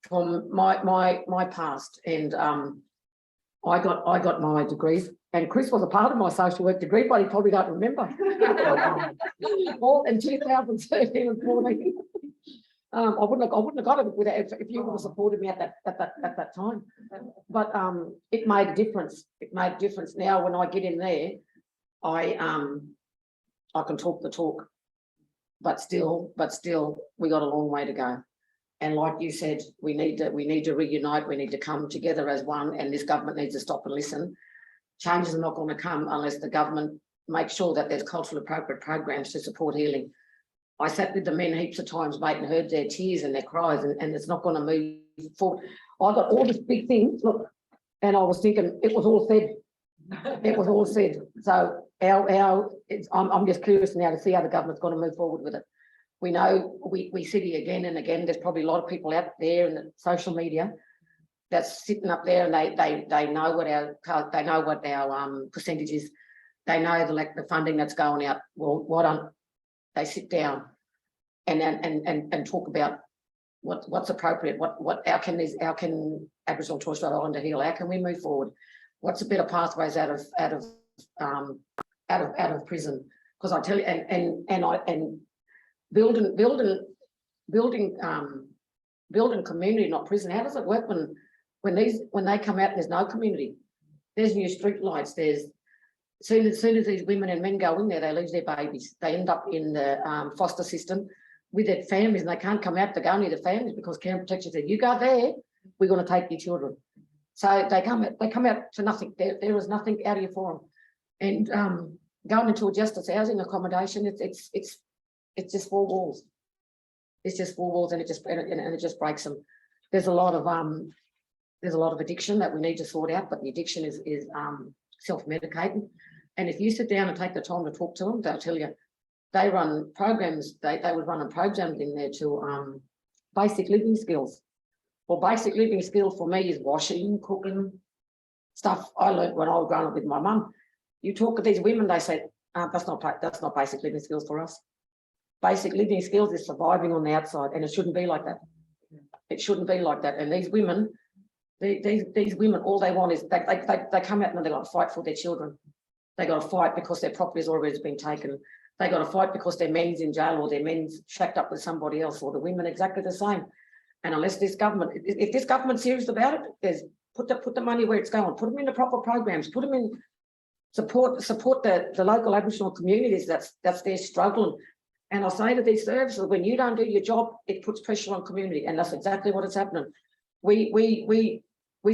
From my past, and I got my degrees, and Chris was a part of my social work degree, but he probably don't remember. All in 2013 and 14. I wouldn't have got it without, if you would have supported me at that time. But it made a difference. It made a difference. Now when I get in there, I can talk the talk, but still we got a long way to go. And like you said, we need to reunite. We need to come together as one, and this government needs to stop and listen. Changes are not going to come unless the government makes sure that there's culturally appropriate programs to support healing. I sat with the men heaps of times, mate, and heard their tears and their cries, and it's not going to move forward. I got all these big things, look, and I was thinking it was all said. It was all said. So I'm just curious now to see how the government's going to move forward with it. We know we see it again and again. There's probably a lot of people out there in the social media that's sitting up there, and they know what our percentage is. they know the funding that's going out. Well, why don't they sit down and talk about what's appropriate, how can Aboriginal Torres Strait Islander heal? How can we move forward? What's the better pathways out of prison? Because I tell you, and building community, not prison. How does it work when they come out and there's no community? There's new street lights. There's as soon as these women and men go in there, they lose their babies. They end up in the foster system with their families, and they can't come out to go near the families because Care and Protection said, "You go there, we're going to take your children." So they come out to nothing. There is nothing out here for them. And going into a justice housing accommodation, it's just 4 walls. It's just 4 walls, and it just breaks them. There's a lot of addiction that we need to sort out, but the addiction is self-medicating. And if you sit down and take the time to talk to them, they'll tell you they run programs. They would run a program in there to basic living skills. Well, basic living skills for me is washing, cooking, stuff I learned when I was growing up with my mum. You talk to these women, they say, that's not basic living skills for us. Basic living skills is surviving on the outside, and it shouldn't be like that. It shouldn't be like that. And these women, these women, all they want is they come out and they got to fight for their children. They got to fight because their property has already been taken. They got to fight because their men's in jail or their men's shacked up with somebody else, or the women exactly the same. And unless this government, if this government's serious about it, there's put the money where it's going. Put them in the proper programs. Put them in support the local Aboriginal communities that's there struggling. And I say to these services, when you don't do your job, it puts pressure on community, and that's exactly what is happening. We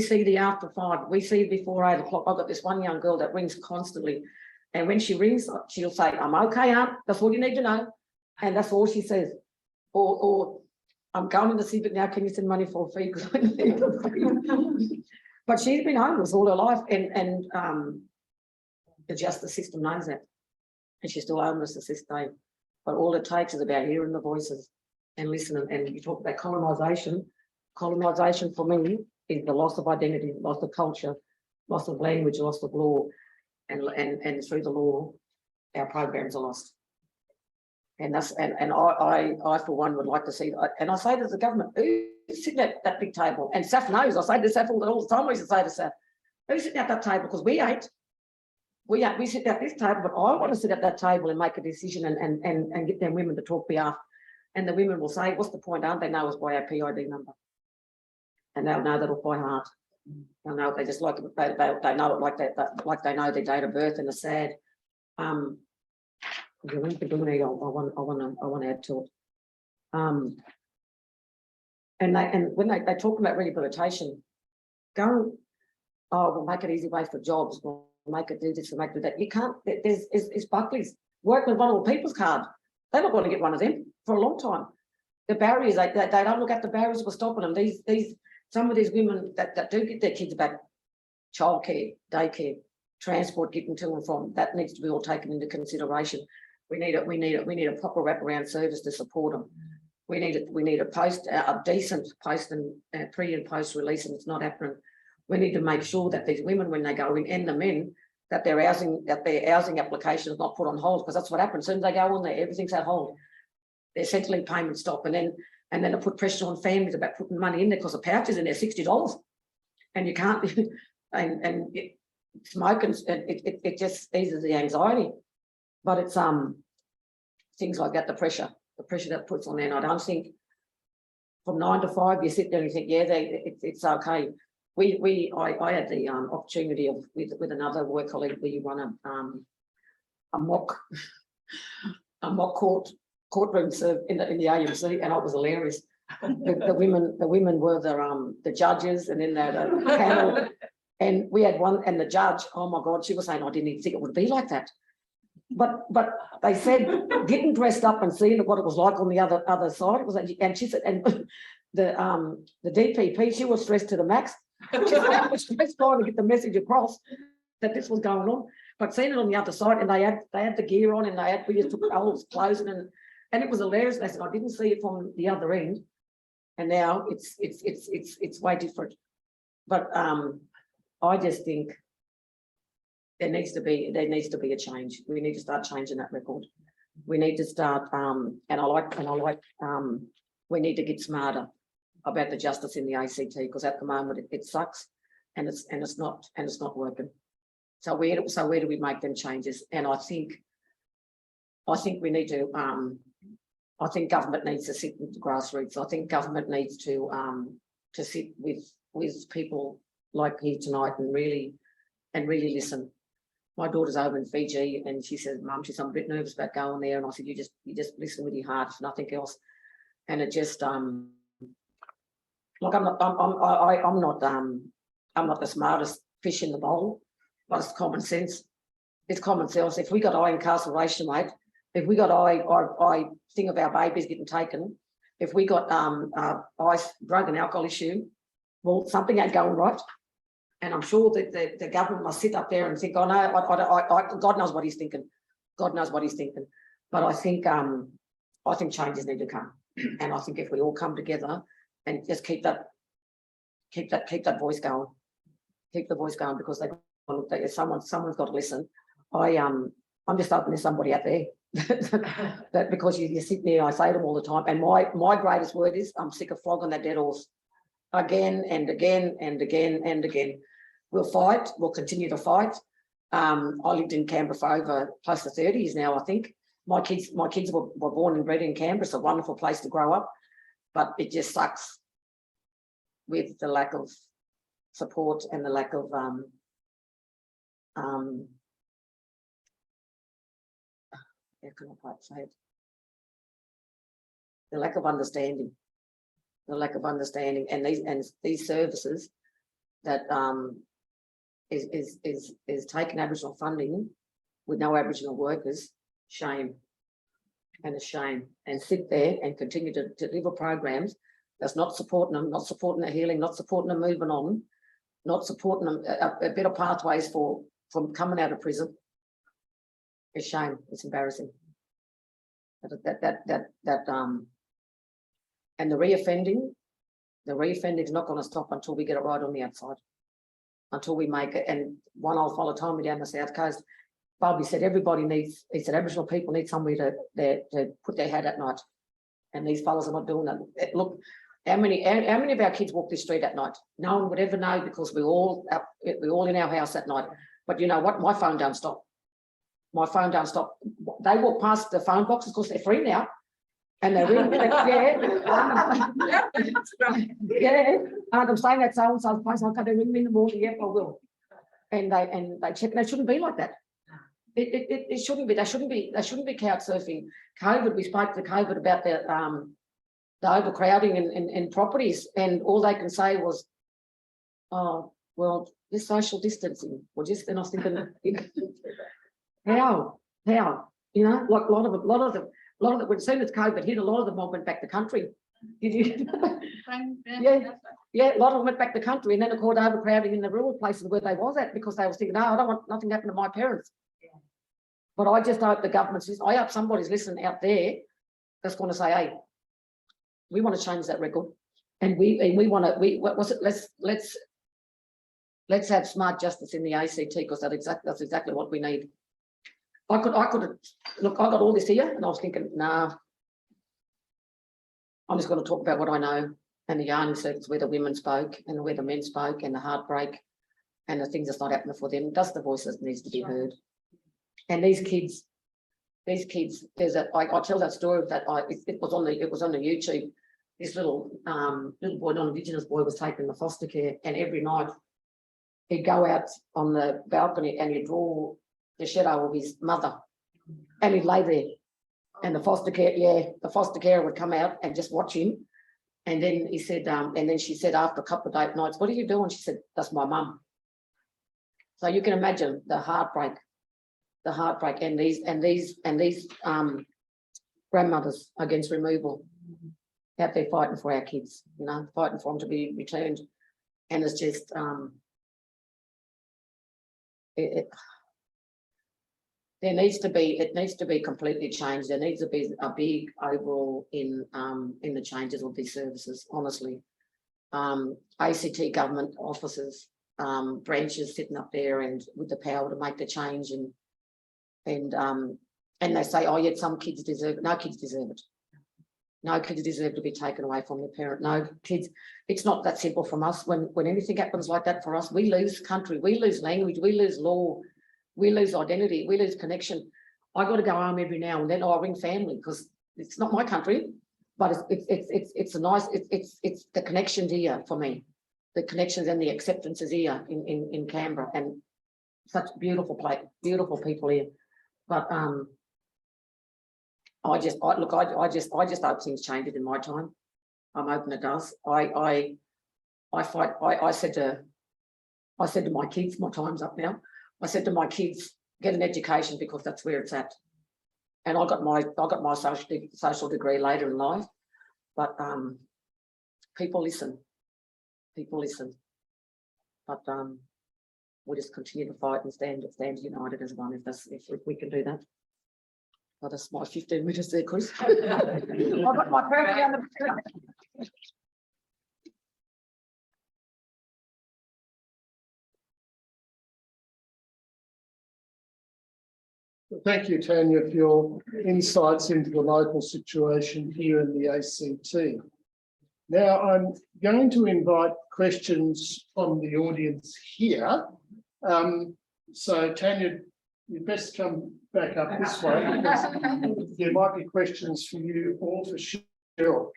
see the after 5. We see before 8 o'clock. I've got this one young girl that rings constantly, and when she rings, she'll say, "I'm okay, Aunt. That's all you need to know," and that's all she says. Or "I'm going to CBIT now. Can you send money for a fee?" Because I need a fee. But she's been homeless all her life, and the justice system knows that, and she's still homeless to this day. But all it takes is about hearing the voices and listening. And you talk about colonisation. Colonisation for me is the loss of identity, loss of culture, loss of language, loss of law, and through the law, our programs are lost. And that's and I for one would like to see. And I say to the government, who's sitting at that big table? And Saf knows. I say to Saf all the time. We used to say to Saf, who's sitting at that table? Because we ain't. We sit at this table, but I want to sit at that table and make a decision and get them women to talk behalf. And the women will say, "What's the point? Aren't they know us by our PID number?" And they'll know that off by heart. They'll know they just like it. They know it like that, like they know their date of birth and the sad. I want to add to it. And when they talk about rehabilitation, we'll make it easy way for jobs. We'll make it do this and make it do that. You can't. There's Buckley's work with vulnerable people's card. They're not going to get one of them for a long time. The barriers, they don't look at the barriers for stopping them. Some of these women that do get their kids back, childcare, daycare, transport, getting to and from, that needs to be all taken into consideration. We need a proper wraparound service to support them. We need a decent post and pre and post release, and it's not happening. We need to make sure that these women, when they go in, and the men, that their housing application is not put on hold, because that's what happens. As soon as they go on there, everything's at hold. Their centrally payments stop, and then it put pressure on families about putting money in there because the pouch is in there $60, and you can't. and smoke and it just eases the anxiety, but it's things like that, the pressure that puts on there. And I don't think from 9 to 5 you sit there and you think, yeah, it's okay. I had the opportunity of with another work colleague, we run a mock courtroom serve in the AMC, and it was hilarious. The women were the judges, and then the panel, and we had one, and the judge, oh my God, she was saying, I didn't even think it would be like that. But they said getting dressed up and seeing what it was like on the other side, it was, and she said, and the DPP, she was stressed to the max. She was stressed trying to get the message across that this was going on. But seeing it on the other side, and they had the gear on, and we just took all his clothes, and it was hilarious. They said, I didn't see it from the other end, and now it's way different. But I just think there needs to be a change. We need to start changing that record. We need to start, we need to get smarter about the justice in the ACT, because at the moment it sucks, and it's not working. So where do we make them changes? And I think we need to. I think government needs to sit with the grassroots. I think government needs to sit with people like here tonight and really listen. My daughter's over in Fiji, and she says, "Mum," she said, "I'm a bit nervous about going there." And I said, "You just listen with your heart, nothing else." And it just like I'm not the smartest fish in the bowl, but it's common sense. It's common sense. If we got high incarceration rate, if we got high thing of our babies getting taken, if we got high drug and alcohol issue, well, something ain't going right. And I'm sure that the government must sit up there and think, "Oh no, God knows what he's thinking. God knows what he's thinking." But I think changes need to come, and I think if we all come together and just keep that voice going, keep the voice going, because someone's got to listen. I'm just hoping there's somebody out there that because you sit there, I say them all the time, and my greatest word is I'm sick of flogging that dead horse again and again and again and again. We'll fight. We'll continue to fight. I lived in Canberra for over close to 30 years now, I think. My kids were born and bred in Canberra. It's a wonderful place to grow up, but it just sucks with the lack of support and the lack of how can I quite say it? The lack of understanding. The lack of understanding, and these services that is taking Aboriginal funding with no Aboriginal workers, shame, and a shame, and sit there and continue to deliver programs that's not supporting them, not supporting their healing, not supporting them moving on, not supporting them a better pathways from coming out of prison. It's shame. It's embarrassing. And the reoffending is not going to stop until we get it right on the outside, until we make it. And one old fellow told me down the South Coast, Bobby said, he said Aboriginal people need somewhere to put their head at night. And these fellas are not doing that. Look, how many of our kids walk this street at night? No one would ever know, because we're all in our house at night. But you know what? My phone don't stop. My phone don't stop. They walk past the phone boxes because they're free now. And they ring, yeah. And I'm saying that so-and-so's place, okay, they ring me in the morning, yep, I will. And they check, and it shouldn't be like that. It shouldn't be. They shouldn't be couch surfing. COVID, we spoke to COVID about the overcrowding in properties, and all they can say was, "Oh, well, this social distancing." Well, and I was thinking, how? You know, like a lot of them, when as soon as COVID hit, a lot of them all went back to country. Did you? Yeah, a lot of them went back to country, and then of course overcrowding in the rural places where they was at, because they was thinking, "No, I don't want nothing to happen to my parents." But I just hope the government's, I hope somebody's listening out there that's going to say, "Hey, we want to change that record, and we want to. What was it? Let's have smart justice in the ACT, because that's exactly what we need." I could look. I got all this here, and I was thinking, nah, I'm just going to talk about what I know, and the yarning circles where the women spoke and where the men spoke, and the heartbreak and the things that's not happening for them. That's the voice that needs to be heard. And these kids, there's that. I tell that story that it was on the YouTube. This little boy, non-Indigenous boy, was taken to foster care, and every night he'd go out on the balcony and he'd draw the shadow of his mother, and he'd lay there, and the foster carer would come out and just watch him. And then he said, and then she said after a couple of nights, "What are you doing?" She said, "That's my mum." So you can imagine the heartbreak, and these grandmothers against removal out there fighting for our kids, you know, fighting for them to be returned. And it's just it needs to be completely changed. There needs to be a big overall in the changes of these services, honestly. ACT government officers branches sitting up there and with the power to make the change, and they say, oh, yet some kids deserve it. No kids deserve it. No kids deserve to be taken away from their parent. No kids, it's not that simple from us. When anything happens like that for us, we lose country, we lose language, we lose law, we lose identity, we lose connection. I got to go home every now and then, or I ring family, because it's not my country, but it's a nice, it's the connections here for me. The connections and the acceptances here in Canberra, and such beautiful place, beautiful people here. But I just hope things change it in my time. I'm hoping it does. I said to my kids, my time's up now. I said to my kids, get an education, because that's where it's at. And I got my social degree later in life, but people listen. People listen. But we'll just continue to fight and stand united as one, if we can do that. Oh, that's my 15 minutes there, Chris. I've got my perfect on the. Thank you, Tanya, for your insights into the local situation here in the ACT. Now, I'm going to invite questions from the audience here. So, Tanya, you best come back up this way, because there might be questions for you or for Cheryl.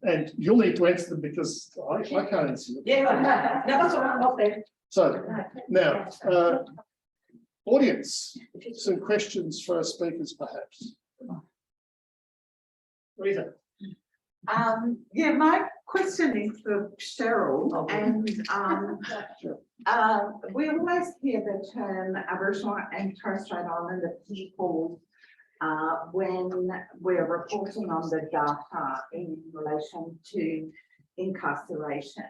And you'll need to answer them, because I can't answer them. Yeah, that's what I'm not there. So, now, audience, some questions for our speakers, perhaps. Rita. Yeah, my question is for Cheryl, and we always hear the term Aboriginal and Torres Strait Islander people when we're reporting on the data in relation to incarceration.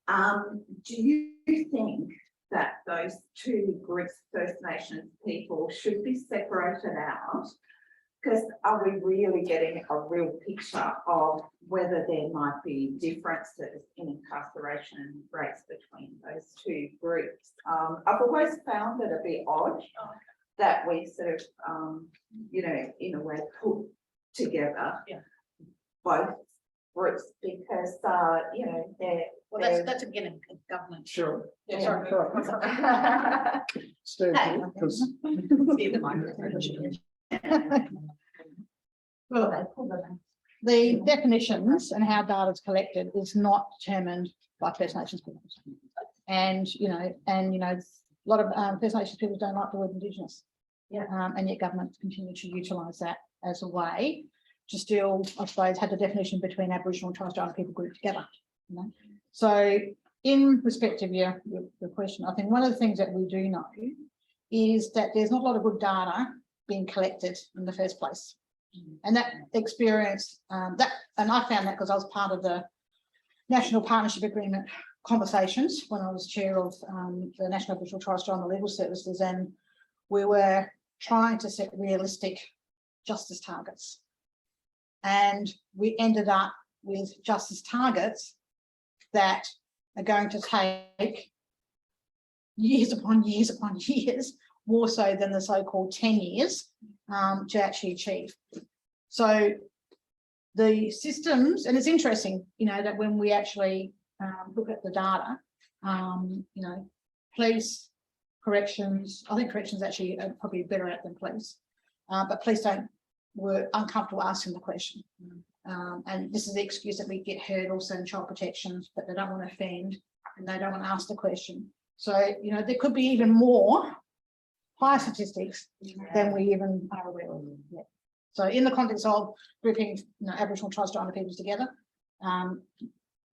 Do you think that those two groups, First Nations people, should be separated out? Because are we really getting a real picture of whether there might be differences in incarceration rates between those two groups? I've always found it a bit odd that we sort of, you know, in a way put together both groups, because, you know, Well, that's again a government. Sure. Yeah, sorry. Stand here, because Well, the definitions and how data is collected is not determined by First Nations people. And you know, a lot of First Nations people don't like the word Indigenous. Yeah. And yet governments continue to utilise that as a way to still, I suppose, have the definition between Aboriginal and Torres Strait Islander people grouped together. You know? So in respect of your question, I think one of the things that we do know is that there's not a lot of good data being collected in the first place. And that experience, and I found that because I was part of the National Partnership Agreement conversations when I was chair of the National Aboriginal Torres Strait Islander Legal Services, and we were trying to set realistic justice targets. And we ended up with justice targets that are going to take years upon years upon years, more so than the so-called 10 years to actually achieve. So the systems, and it's interesting, you know, that when we actually look at the data, you know, police, corrections, I think corrections actually are probably better at than police, but police were uncomfortable asking the question. And this is the excuse that we get heard also in child protection, that they don't want to offend and they don't want to ask the question. So, you know, there could be even more higher statistics than we even are aware of. Yeah. So in the context of grouping, you know, Aboriginal and Torres Strait Islander peoples together,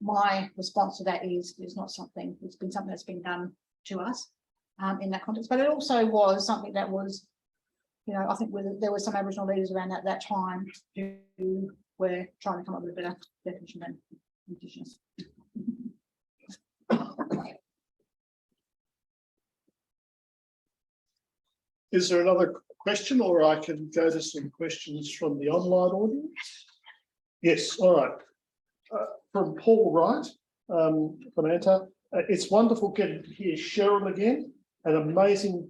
my response to that is not something, it's been something that's been done to us in that context, but it also was something that was, you know, I think there were some Aboriginal leaders around at that time who were trying to come up with a better definition than Indigenous. is there another question, or I can go to some questions from the online audience? Yes, all right. From Paul Wright, from ANTaR. It's wonderful getting to hear Cheryl again, an amazing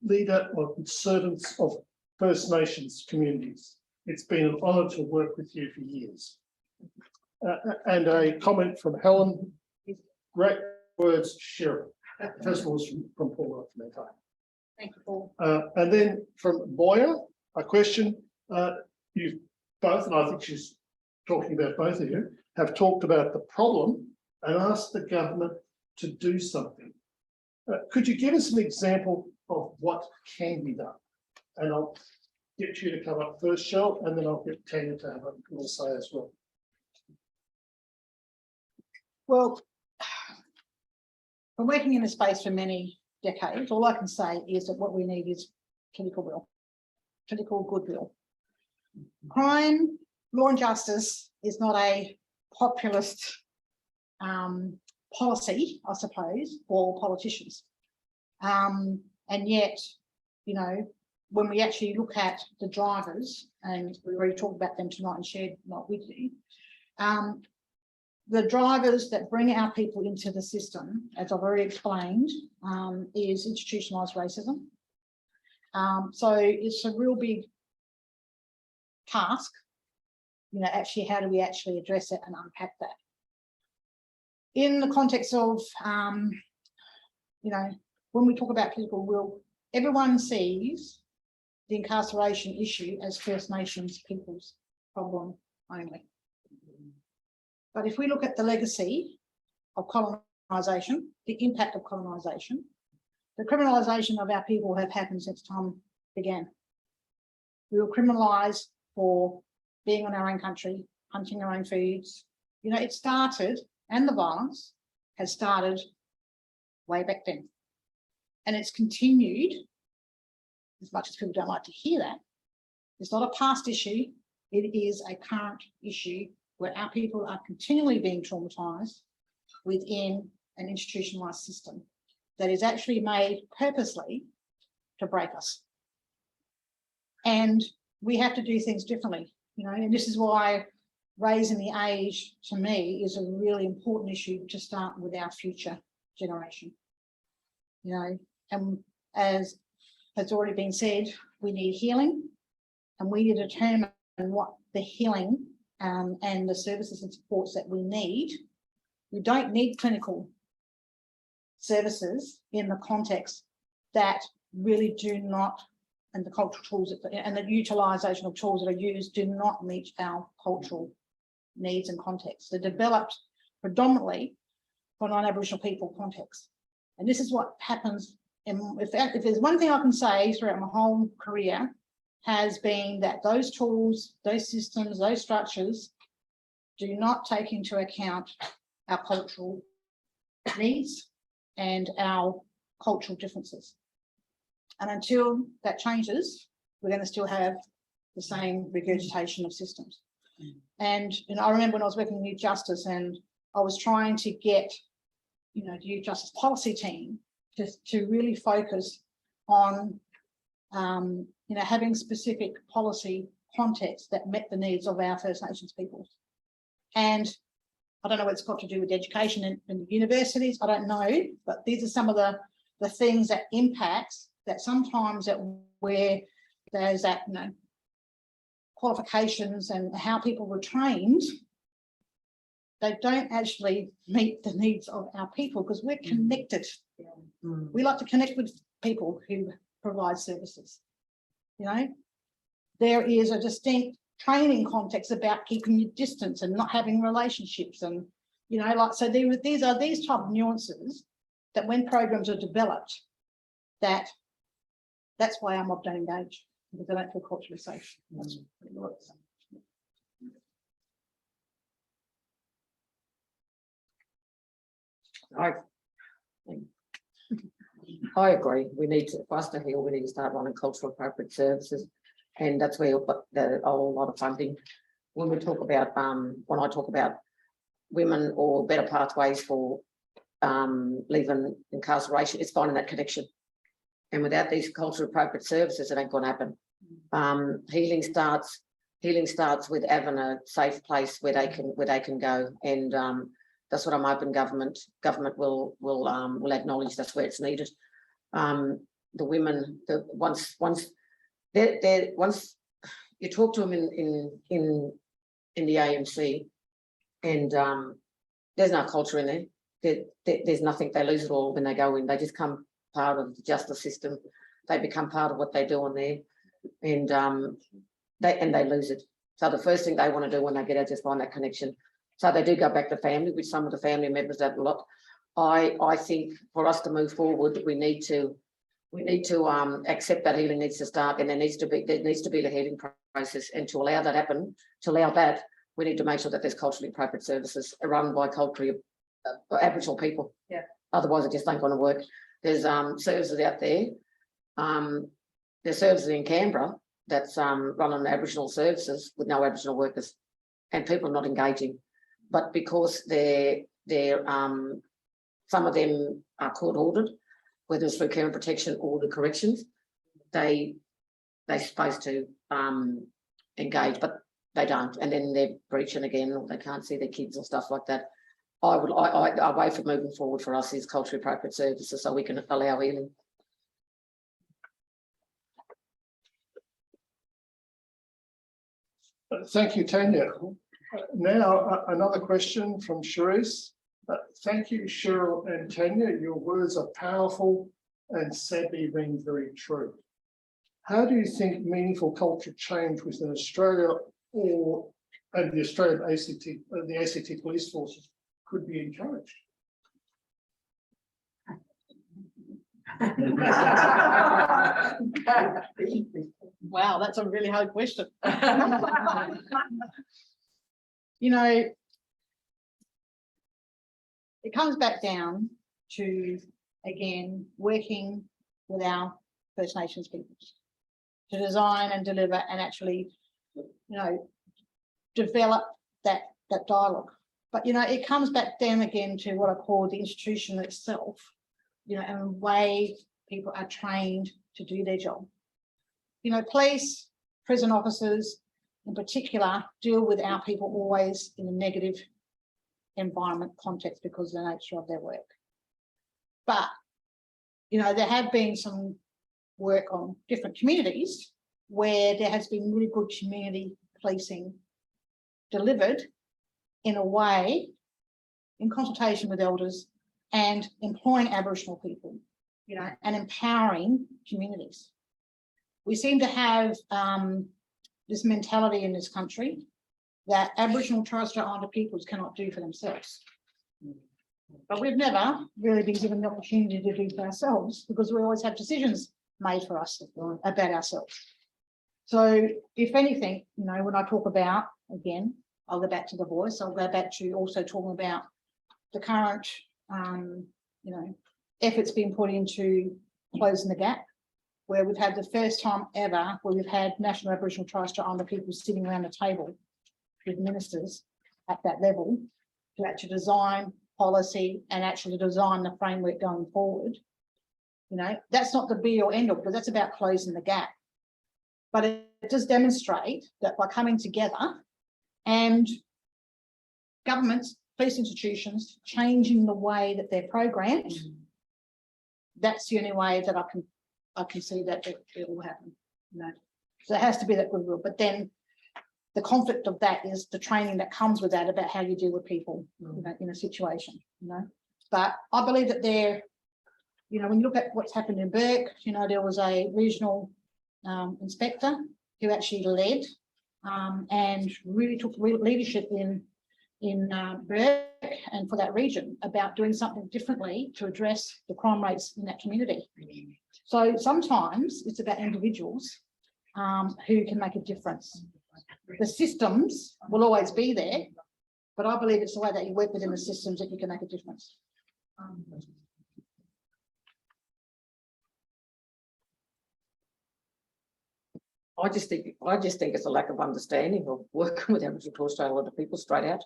leader of servants of First Nations communities. It's been an honour to work with you for years. And a comment from Helen. Great words, Cheryl. First of all, it's from Paul. Thank you, Paul. And then from Boyer, a question. You both, and I think she's talking about both of you, have talked about the problem and asked the government to do something. Could you give us an example of what can be done? And I'll get you to come up first, Cheryl, and then I'll get Tanya to have a little say as well. Well, I'm working in the space for many decades. All I can say is that what we need is political will, political goodwill. Crime, law and justice is not a populist policy, I suppose, for politicians. And yet, you know, when we actually look at the drivers, and we already talked about them tonight and shared not with you, the drivers that bring our people into the system, as I've already explained, is institutionalised racism. So it's a real big task, you know, actually, how do we actually address it and unpack that? In the context of, you know, when we talk about political will, everyone sees the incarceration issue as First Nations people's problem only. But if we look at the legacy of colonisation, the impact of colonisation, the criminalisation of our people have happened since time began. We were criminalised for being on our own country, hunting our own foods. You know, it started, and the violence has started way back then. And it's continued, as much as people don't like to hear that. It's not a past issue, it is a current issue where our people are continually being traumatised within an institutionalised system that is actually made purposely to break us. And we have to do things differently, you know, and this is why raising the age to me is a really important issue to start with our future generation. You know, and as has already been said, we need healing, and we need to determine what the healing and the services and supports that we need. We don't need clinical services in the context that really do not, and the cultural tools and the utilisation of tools that are used do not meet our cultural needs and contexts. They're developed predominantly for non-Aboriginal people context. And this is what happens. And if there's one thing I can say throughout my whole career, has been that those tools, those systems, those structures do not take into account our cultural needs and our cultural differences. And until that changes, we're going to still have the same regurgitation of systems. And you know, I remember when I was working in Youth Justice and I was trying to get, you know, the Youth Justice policy team to really focus on you know, having specific policy context that met the needs of our First Nations peoples. And I don't know what it's got to do with education in the universities, I don't know, but these are some of the things that impacts that sometimes that where there's that, you know, qualifications and how people were trained, they don't actually meet the needs of our people because we're connected. We like to connect with people who provide services. You know, there is a distinct training context about keeping your distance and not having relationships, and you know, like so. These are these type of nuances that when programs are developed, that's why I'm mob don't engage, because I don't feel culturally safe. That's what it's I agree. We need to, for us to heal, we need to start running cultural appropriate services, and that's where you'll put a whole lot of funding. When we talk about, when I talk about women or better pathways for leaving incarceration, it's finding that connection. And without these cultural appropriate services, it ain't going to happen. Healing starts with having a safe place where they can go, and That's what I'm hoping government will acknowledge that's where it's needed. The women, once you talk to them in the AMC, and there's no culture in there. There's nothing. They lose it all when they go in. They just become part of the justice system. They become part of what they do on there, and they lose it. So the first thing they want to do when they get out is find that connection. So they do go back to family, with some of the family members that a lot. I think for us to move forward, we need to accept that healing needs to start, and there needs to be the healing process, and to allow that happen, we need to make sure that there's culturally appropriate services run by culturally Aboriginal people. Yeah. Otherwise, it just ain't going to work. There's services out there. There's services in Canberra that's run on Aboriginal services with no Aboriginal workers, and people are not engaging. But because they're some of them are court ordered, whether it's through care and protection or the corrections, they're supposed to engage, but they don't, and then they're breaching again, or they can't see their kids or stuff like that. Our way for moving forward for us is culturally appropriate services, so we can allow healing. Thank you, Tanya. Now, another question from Cherise. Thank you, Cheryl and Tanya. Your words are powerful and sadly ring very true. How do you think meaningful culture change within Australia and the Australian ACT police forces could be encouraged? Wow, that's a really hard question. You know, it comes back down to, again, working with our First Nations peoples to design and deliver and actually, develop that dialogue. But, it comes back down again to what I call the institution itself, and the way people are trained to do their job. Police, prison officers in particular deal with our people always in a negative environment context because of the nature of their work. But, there have been some work on different communities where there has been really good community policing delivered in a way, in consultation with elders and employing Aboriginal people, and empowering communities. We seem to have this mentality in this country that Aboriginal Torres Strait Islander peoples cannot do for themselves. But we've never really been given the opportunity to do for ourselves because we always have decisions made for us about ourselves. So if anything, when I talk about, again, I'll go back to the voice, I'll go back to also talking about the current, efforts being put into closing the gap, where we've had the first time ever where we've had National Aboriginal Torres Strait Islander people sitting around the table with ministers at that level to actually design policy and actually design the framework going forward. That's not the be or end all because that's about closing the gap. But it does demonstrate that by coming together and governments, police institutions, changing the way that they're programmed, that's the only way that I can see that it will happen. So it has to be that goodwill. But then the conflict of that is the training that comes with that about how you deal with people in a situation. But I believe that there, when you look at what's happened in Bourke, there was a regional inspector who actually led and really took leadership in Bourke and for that region about doing something differently to address the crime rates in that community. So sometimes it's about individuals who can make a difference. The systems will always be there, but I believe it's the way that you work within the systems that you can make a difference. I just think it's a lack of understanding of working with Aboriginal Torres Strait Islander people straight out,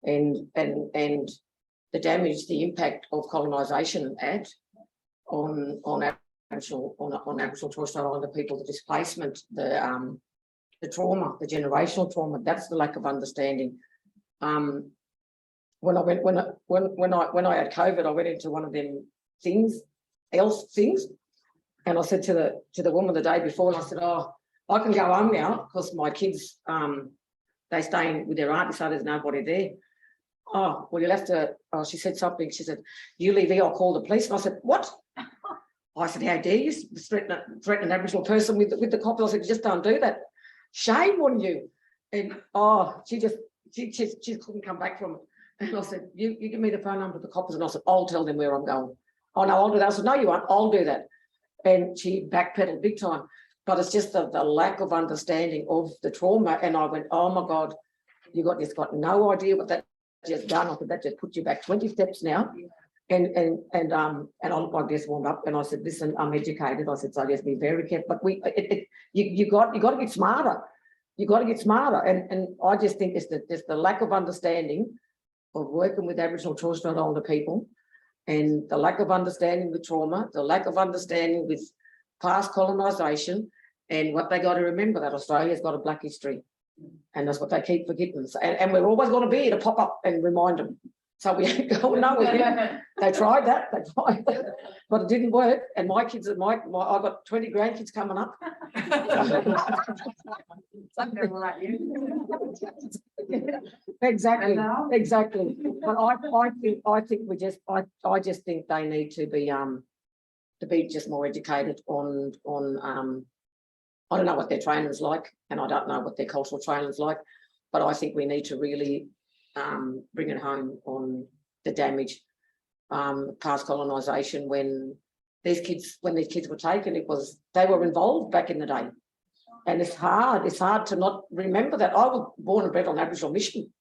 and the damage, the impact of colonisation had on Aboriginal Torres Strait Islander people, the displacement, the trauma, the generational trauma. That's the lack of understanding. when I had COVID, I went into one of them health things, and I said to the woman the day before, and I said, "Oh, I can go home now because my kids they staying with their auntie, so there's nobody there." "Oh, well, you'll have to." Oh, she said something. She said, "You leave here, I'll call the police." And I said, "What?" I said, "How dare you threaten an Aboriginal person with the cops?" I said, "You just don't do that. Shame on you." And she couldn't come back from it. And I said, you give me the phone number of the coppers, and I said, "I'll tell them where I'm going." "Oh no, I'll do that." I said, "No, you won't. I'll do that." And she backpedaled big time. But it's just the lack of understanding of the trauma. And I went, "Oh my God, just got no idea what that just done." I said, "That just put you back 20 steps now." And I just warmed up, and I said, "Listen, I'm educated." I said, "So just be very careful." But you got to get smarter. You got to get smarter. And I just think it's the lack of understanding of working with Aboriginal Torres Strait Islander people, and the lack of understanding with trauma, the lack of understanding with past colonisation, and what they got to remember, that Australia's got a black history, and that's what they keep forgetting. And we're always going to be here to pop up and remind them. So we ain't going nowhere. They tried that, but it didn't work. And my kids, I've got 20 grandkids coming up. Exactly. But I just think they need to be just more educated on I don't know what their training's like, and I don't know what their cultural training's like, but I think we need to really bring it home on the damage, past colonisation. When these kids were taken, they were involved back in the day, and it's hard to not remember that. I was born and bred on Aboriginal mission,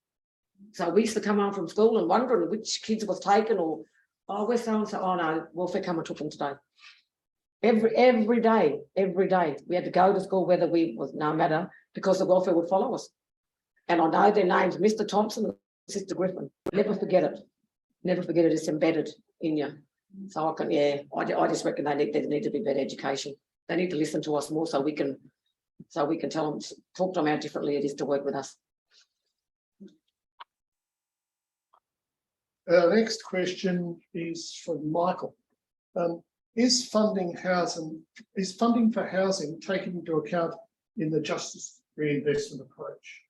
so we used to come home from school and wondering which kids was taken, or where's so and so. Oh no, welfare come and took them today. Every day we had to go to school, whether no matter, because the welfare would follow us. And I know their names, Mr. Thompson and Sister Griffin. Never forget it. Never forget it. It's embedded in you. So I just reckon there need to be better education. They need to listen to us more, so we can tell them, talk to them how differently it is to work with us. Our next question is from Michael. Is funding for housing taken into account in the justice reinvestment approach?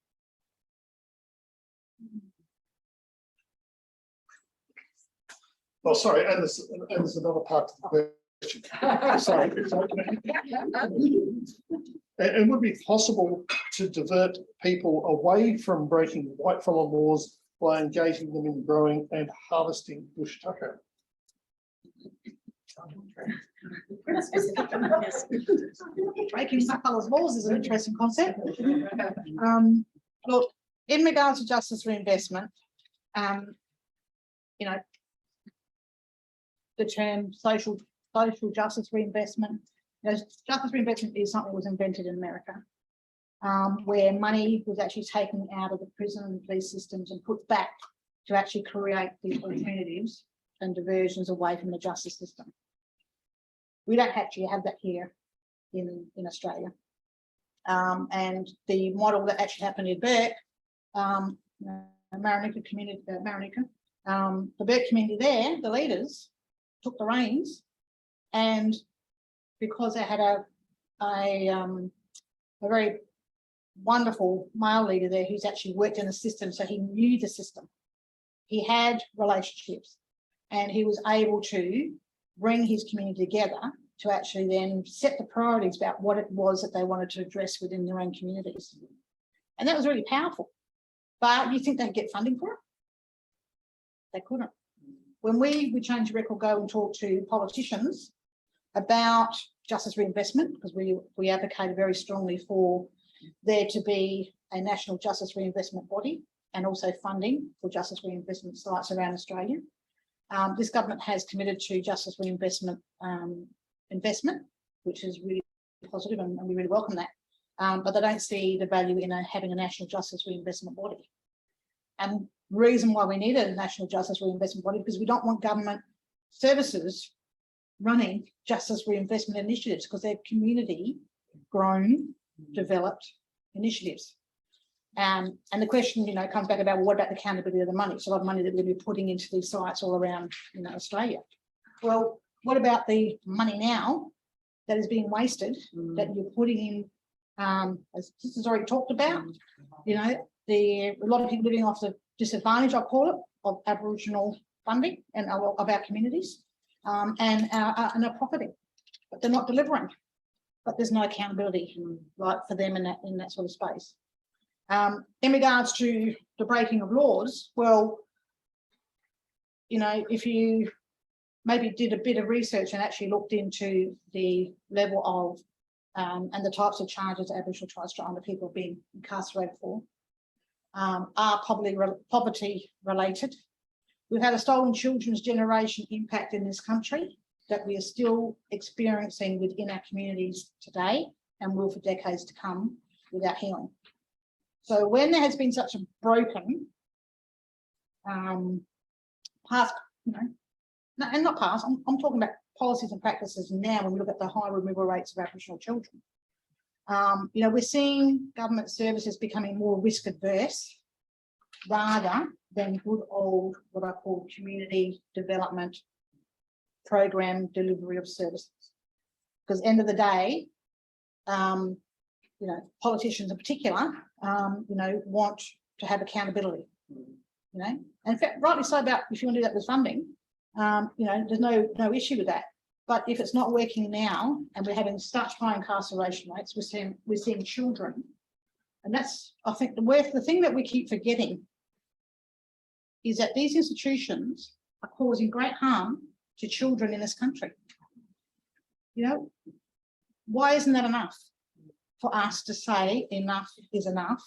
Oh, sorry, and there's another part to the question. Sorry. And would it be possible to divert people away from breaking white-collar laws by engaging them in growing and harvesting bush tucker? Breaking white-collar laws is an interesting concept. Look, in regards to justice reinvestment, the term social justice reinvestment, justice reinvestment is something that was invented in America, where money was actually taken out of the prison and police systems and put back to actually create these alternatives and diversions away from the justice system. We don't actually have that here in Australia. And the model that actually happened in Bourke, Marinikan community, the Bourke community there, the leaders took the reins, and because they had a very wonderful male leader there who's actually worked in the system, so he knew the system. He had relationships, and he was able to bring his community together to actually then set the priorities about what it was that they wanted to address within their own communities. And that was really powerful. But you think they'd get funding for it? They couldn't. When we Change the Record go and talk to politicians about justice reinvestment, because we advocated very strongly for there to be a national justice reinvestment body and also funding for justice reinvestment sites around Australia. This government has committed to justice reinvestment investment, which is really positive, and we really welcome that. But they don't see the value in having a national justice reinvestment body. And the reason why we need a national justice reinvestment body, because we don't want government services running justice reinvestment initiatives, because they're community grown, developed initiatives. And the question, comes back about, well, what about the accountability of the money? It's a lot of money that we're going to be putting into these sites all around, Australia. Well, what about the money now that is being wasted, that you're putting in, as this has already talked about, a lot of people living off the disadvantage, I call it, of Aboriginal funding and of our communities, and are profiting, but they're not delivering. But there's no accountability, for them in that sort of space. In regards to the breaking of laws, well, if you maybe did a bit of research and actually looked into the level of and the types of charges Aboriginal and Torres Strait Islander people have been incarcerated for, are probably poverty related. We've had a stolen children's generation impact in this country that we are still experiencing within our communities today and will for decades to come without healing. So when there has been such a broken past, and not past, I'm talking about policies and practices now when we look at the high removal rates of Aboriginal children. We're seeing government services becoming more risk adverse rather than good old, what I call community development program delivery of services. Because end of the day, politicians in particular, want to have accountability, and in fact, rightly so about if you want to do that with funding, there's no issue with that. But if it's not working now and we're having such high incarceration rates, we're seeing children, and that's, I think, the thing that we keep forgetting is that these institutions are causing great harm to children in this country. Why isn't that enough for us to say enough is enough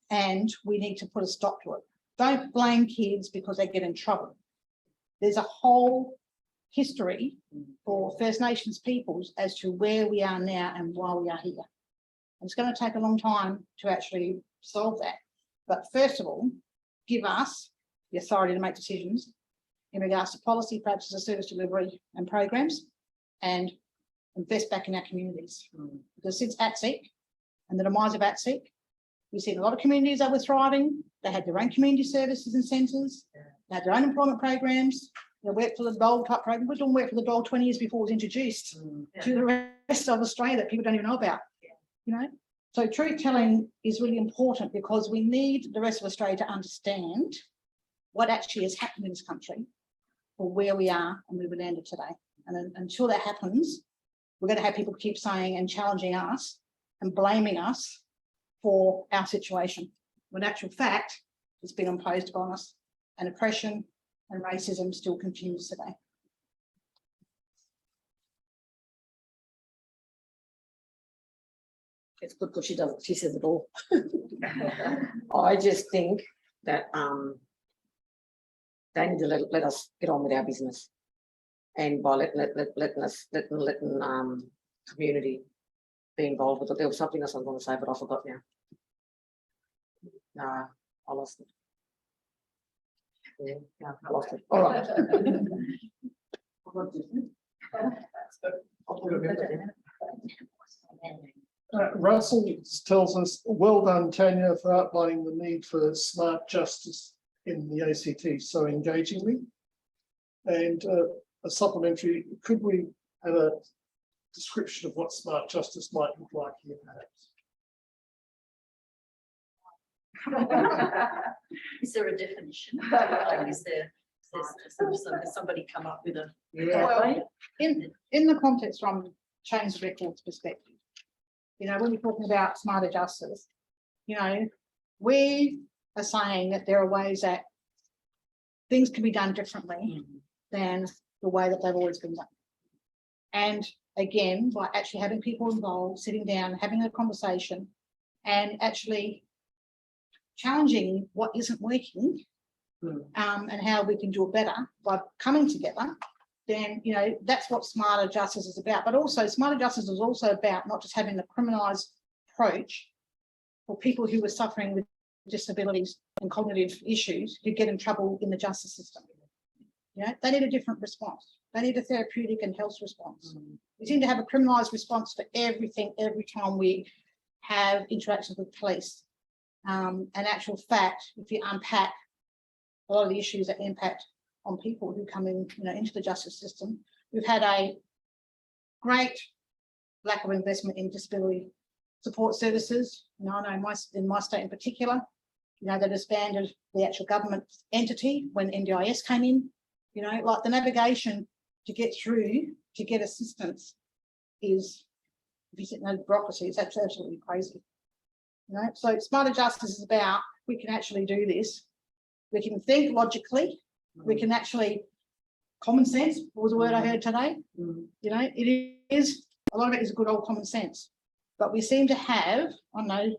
and we need to put a stop to it? Don't blame kids because they get in trouble. There's a whole history for First Nations peoples as to where we are now and why we are here. And it's going to take a long time to actually solve that. But first of all, give us the authority to make decisions in regards to policy, practices, service delivery and programs, and invest back in our communities. Because since ATSIEB and the demise of ATSIEB, we've seen a lot of communities that were thriving. They had their own community services and centres. They had their own employment programs. They worked for the dole type program. We didn't work for the dole 20 years before it was introduced to the rest of Australia that people don't even know about. So truth telling is really important because we need the rest of Australia to understand what actually has happened in this country for where we are and where we landed today. And until that happens, we're going to have people keep saying and challenging us and blaming us for our situation, when in actual fact, it's been imposed upon us, and oppression and racism still continues today. It's good because she says it all. I just think that they need to let us get on with our business, and by letting community be involved with it. There was something else I was going to say, but I forgot now. No, I lost it. Yeah, I lost it. All right. Russell tells us, well done, Tanya, for outlining the need for smart justice in the ACT so engagingly. And a supplementary, could we have a description of what smart justice might look like here, perhaps? Is there a definition? Is there somebody come up with a? Well, in the context from change records perspective, when we're talking about smarter justice, we are saying that there are ways that things can be done differently than the way that they've always been done. And again, by actually having people involved, sitting down, having a conversation, and actually challenging what isn't working, and how we can do it better by coming together, then that's what smarter justice is about. But also smarter justice is also about not just having a criminalised approach for people who are suffering with disabilities and cognitive issues who get in trouble in the justice system. They need a different response. They need a therapeutic and health response. We seem to have a criminalised response for everything every time we have interactions with police. In actual fact, if you unpack a lot of the issues that impact on people who come in, into the justice system, we've had a great lack of investment in disability support services. I know in my state in particular, they disbanded the actual government entity when NDIS came in. Like the navigation to get through, to get assistance is, if you sit in the bureaucracy, it's absolutely crazy. So smarter justice is about, we can actually do this. We can think logically. We can actually, common sense was a word I heard today. It is, a lot of it is good old common sense. But we seem to have, I know,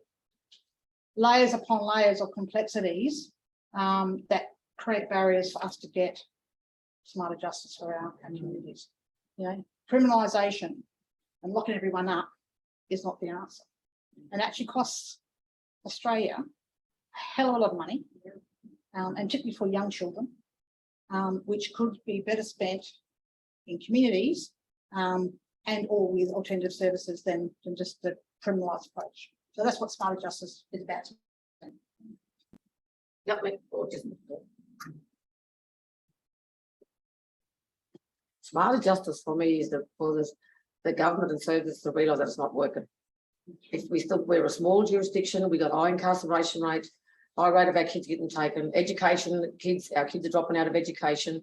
layers upon layers of complexities that create barriers for us to get smarter justice for our communities. Criminalisation and locking everyone up is not the answer, and actually costs Australia a hell of a lot of money, and particularly for young children, which could be better spent in communities and or with alternative services than just the criminalised approach. So that's what smarter justice is about. Smarter justice for me is for the government and services to realise that it's not working. If we're a small jurisdiction, we got high incarceration rate, high rate of our kids getting taken, education, our kids are dropping out of education,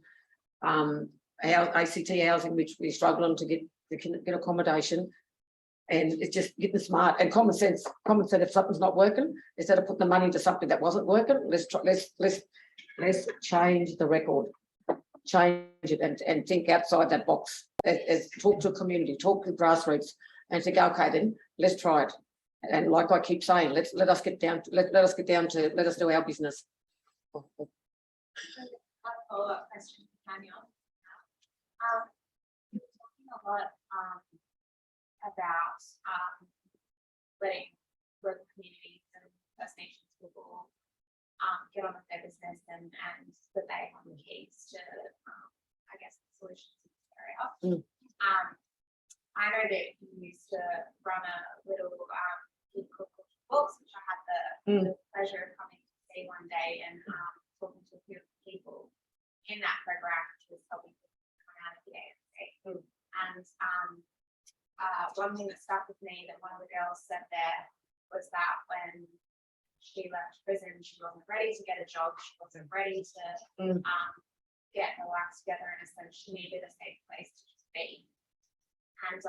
our ACT housing, which we're struggling to get accommodation, and it's just getting smart and common sense. Common sense, if something's not working, instead of putting the money into something that wasn't working, let's change the record, change it, and think outside that box. Talk to a community, talk to grassroots, and think, okay, then let's try it. And like I keep saying, let us do our business. A follow-up question for Tanya. You were talking a lot about letting local communities and First Nations people get on with their business and that they have the keys to, I guess, the solutions in this area. I know that you used to run a little Keed called Bourke, which I had the pleasure of coming to see one day and talking to a few people in that program, which was helping people come out of the ANC. And one thing that stuck with me that one of the girls said there was that when she left prison, she wasn't ready to get a job, she wasn't ready to get her life together, and essentially she needed a safe place to just be. And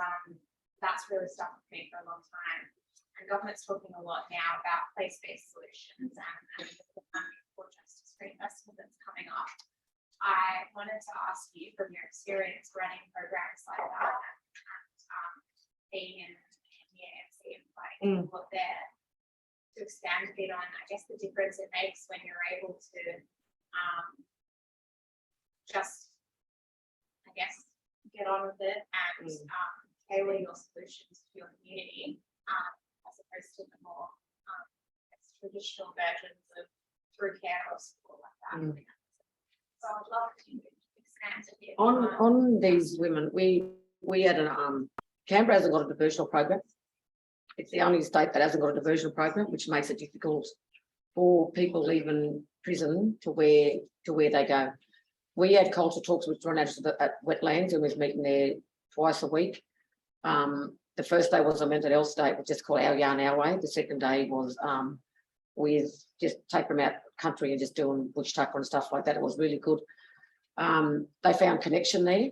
that's really stuck with me for a long time. And government's talking a lot now about place-based solutions and the funding for justice reinvestment that's coming up. I wanted to ask you, from your experience running programs like that and being in the ANC and fighting what there, to expand a bit on, I guess, the difference it makes when you're able to just, I guess, get on with it and tailor your solutions to your community, as opposed to the more traditional versions of through care or support like that. So I'd love to expand a bit on these women. We had Canberra hasn't got a diversional program. It's the only state that hasn't got a diversional program, which makes it difficult for people leaving prison to where they go. We had culture talks with John at Wetlands, and we was meeting there twice a week. The first day was a mental health day, we just called Our Yarn Our Way. The second day was with just taking them out country and just doing bush tucker and stuff like that. It was really good. They found connection there.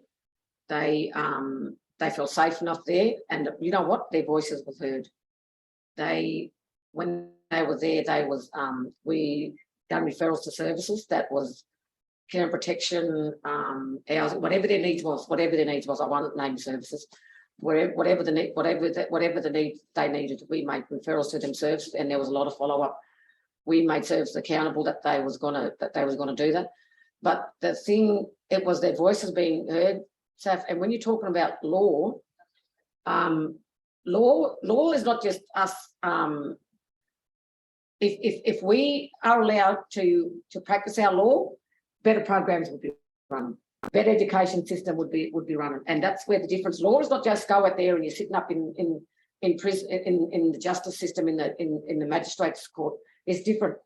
They felt safe enough there, and you know what? Their voices were heard. When they were there, we done referrals to services. That was care and protection, housing, whatever their needs was. I won't name services. Whatever the need they needed, we made referrals to them services, and there was a lot of follow up. We made services accountable that they was gonna do that. But the thing, it was their voices being heard. Saf, and when you're talking about law, law is not just us. If we are allowed to practice our law, better programs would be run, better education system would be running, and that's where the difference. Law is not just go out there and you're sitting up in prison, in the justice system, in the magistrates court. It's different.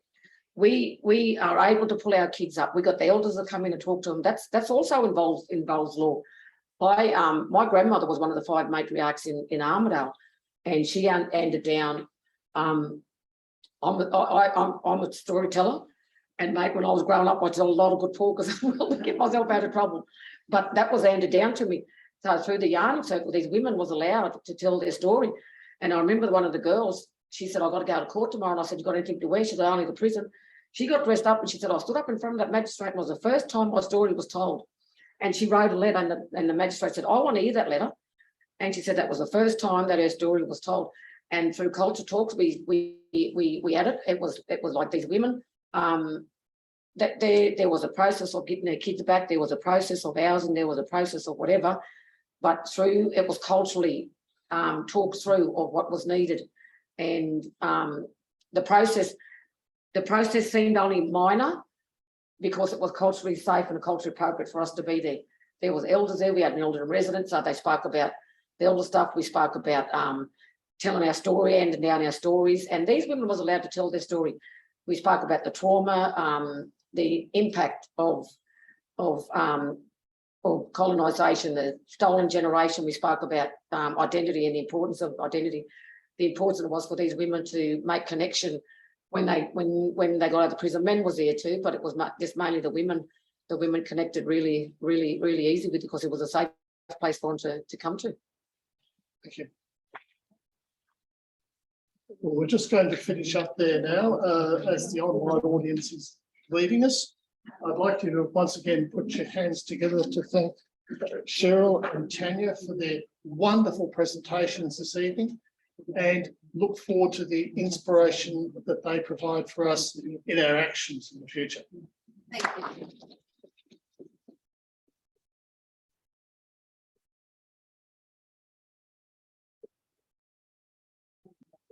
We are able to pull our kids up. We got the elders that come in and talk to them. That's also involves law. My grandmother was one of the 5 matriarchs in Armidale, and she handed down. I'm a storyteller, and mate, when I was growing up, I told a lot of good talkers as well to get myself out of trouble. But that was handed down to me. So through the yarning circle, these women was allowed to tell their story. And I remember one of the girls, she said, I've got to go to court tomorrow. And I said, you got anything to wear? She said, only the prison. She got dressed up and she said, I stood up in front of that magistrate, and it was the first time my story was told. And she wrote a letter, and the magistrate said, I want to hear that letter. And she said that was the first time that her story was told. And through culture talks, we had it. It was like these women, that there was a process of getting their kids back. There was a process of housing. There was a process of whatever. But it was culturally talked through of what was needed. And the process seemed only minor because it was culturally safe and culturally appropriate for us to be there. There was elders there. We had an elder in residence, so they spoke about the elder stuff. We spoke about telling our story, handing down our stories, and these women was allowed to tell their story. We spoke about the trauma, the impact of colonisation, the stolen generation. We spoke about identity and the importance of identity. The importance it was for these women to make connection when they got out of prison. Men was there too, but it was just mainly the women. The women connected really easy with, because it was a safe place for them to come to. Thank you. Well, we're just going to finish up there now as the online audience is leaving us. I'd like you to once again put your hands together to thank Cheryl and Tanya for their wonderful presentations this evening, and look forward to the inspiration that they provide for us in our actions in the future. Thank you.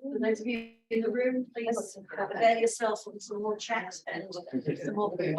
For those of you in the room, please prepare yourselves for some more chat and some more food.